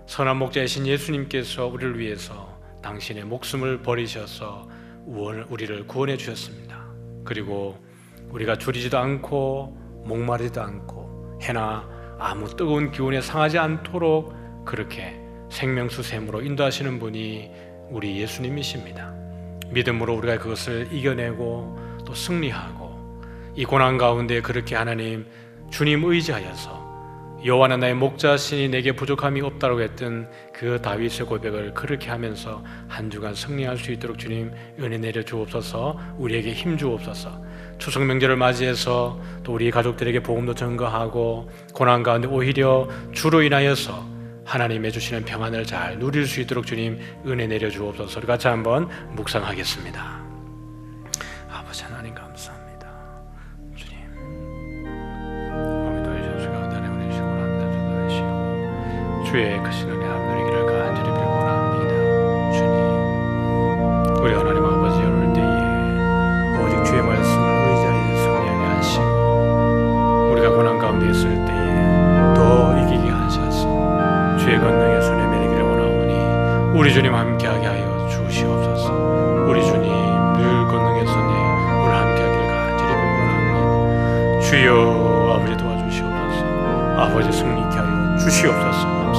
E: 선한 목자이신 예수님께서 우리를 위해서 당신의 목숨을 버리셔서 우리를 구원해 주셨습니다. 그리고 우리가 줄이지도 않고 목마르지도 않고 해나 아무 뜨거운 기운에 상하지 않도록 그렇게 생명수 샘으로 인도하시는 분이 우리 예수님이십니다. 믿음으로 우리가 그것을 이겨내고 또 승리하고 이 고난 가운데 그렇게 하나님 주님 의지하여서 여호와는 나의 목자시니 내게 부족함이 없다고 했던 그 다윗의 고백을 그렇게 하면서 한 주간 승리할 수 있도록 주님 은혜 내려 주옵소서. 우리에게 힘 주옵소서. 추석 명절을 맞이해서 또 우리 가족들에게 복음도 전거하고 고난 가운데 오히려 주로 인하여서 하나님의 주시는 평안을 잘 누릴 수 있도록 주님 은혜 내려 주옵소서. 우리 같이 한번 묵상하겠습니다. 아버지 하나님 감사합니다. 주님 오늘도 이 전수 가운데 은혜 주시고 합니다. 주도 주시고 주의 크신 은혜 누리기를 간절히 빌고 원합니다. 주님 우리 하나님 아버지 오늘 때에 오직 주의 말씀을 의지하여 승리하게 하시고 우리가 고난 가운데 있을 때에 더 이기게 하셔서 주의 권능의 손에 매이기를 원하오니 우리 주님 함께하게 하여 주시옵소서. 우리 주님 늘 권능의 손에 오늘 함께하기를 간절히 빌고 원합니다. 주여 아버지 도와주시옵소서. 아버지 승리케 하여 주시옵소서. 감사합니다.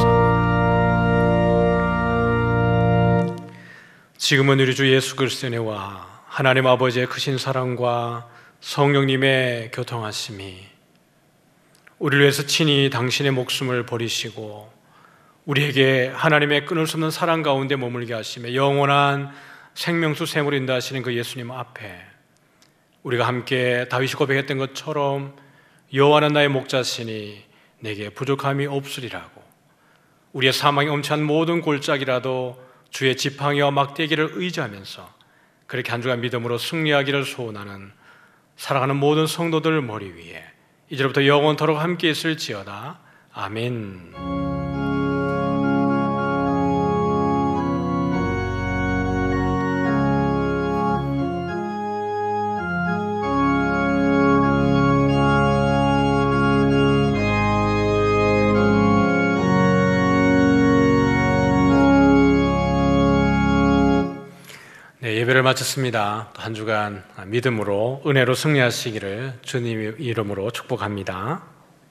E: 지금은 우리 주 예수 그리스도의 은혜와 하나님 아버지의 크신 사랑과 성령님의 교통하심이 우리를 위해서 친히 당신의 목숨을 버리시고 우리에게 하나님의 끊을 수 없는 사랑 가운데 머물게 하시며 영원한 생명수 샘으로 인도하시는 그 예수님 앞에 우리가 함께 다윗이 고백했던 것처럼 여호와는 나의 목자시니 내게 부족함이 없으리라고 우리의 사망이 엄찬 모든 골짜기라도 주의 지팡이와 막대기를 의지하면서 그렇게 한 주간 믿음으로 승리하기를 소원하는 사랑하는 모든 성도들 머리 위에 이제부터 영원토록 함께 있을지어다. 아멘. 예배를 마쳤습니다. 한 주간 믿음으로 은혜로 승리하시기를 주님의 이름으로 축복합니다.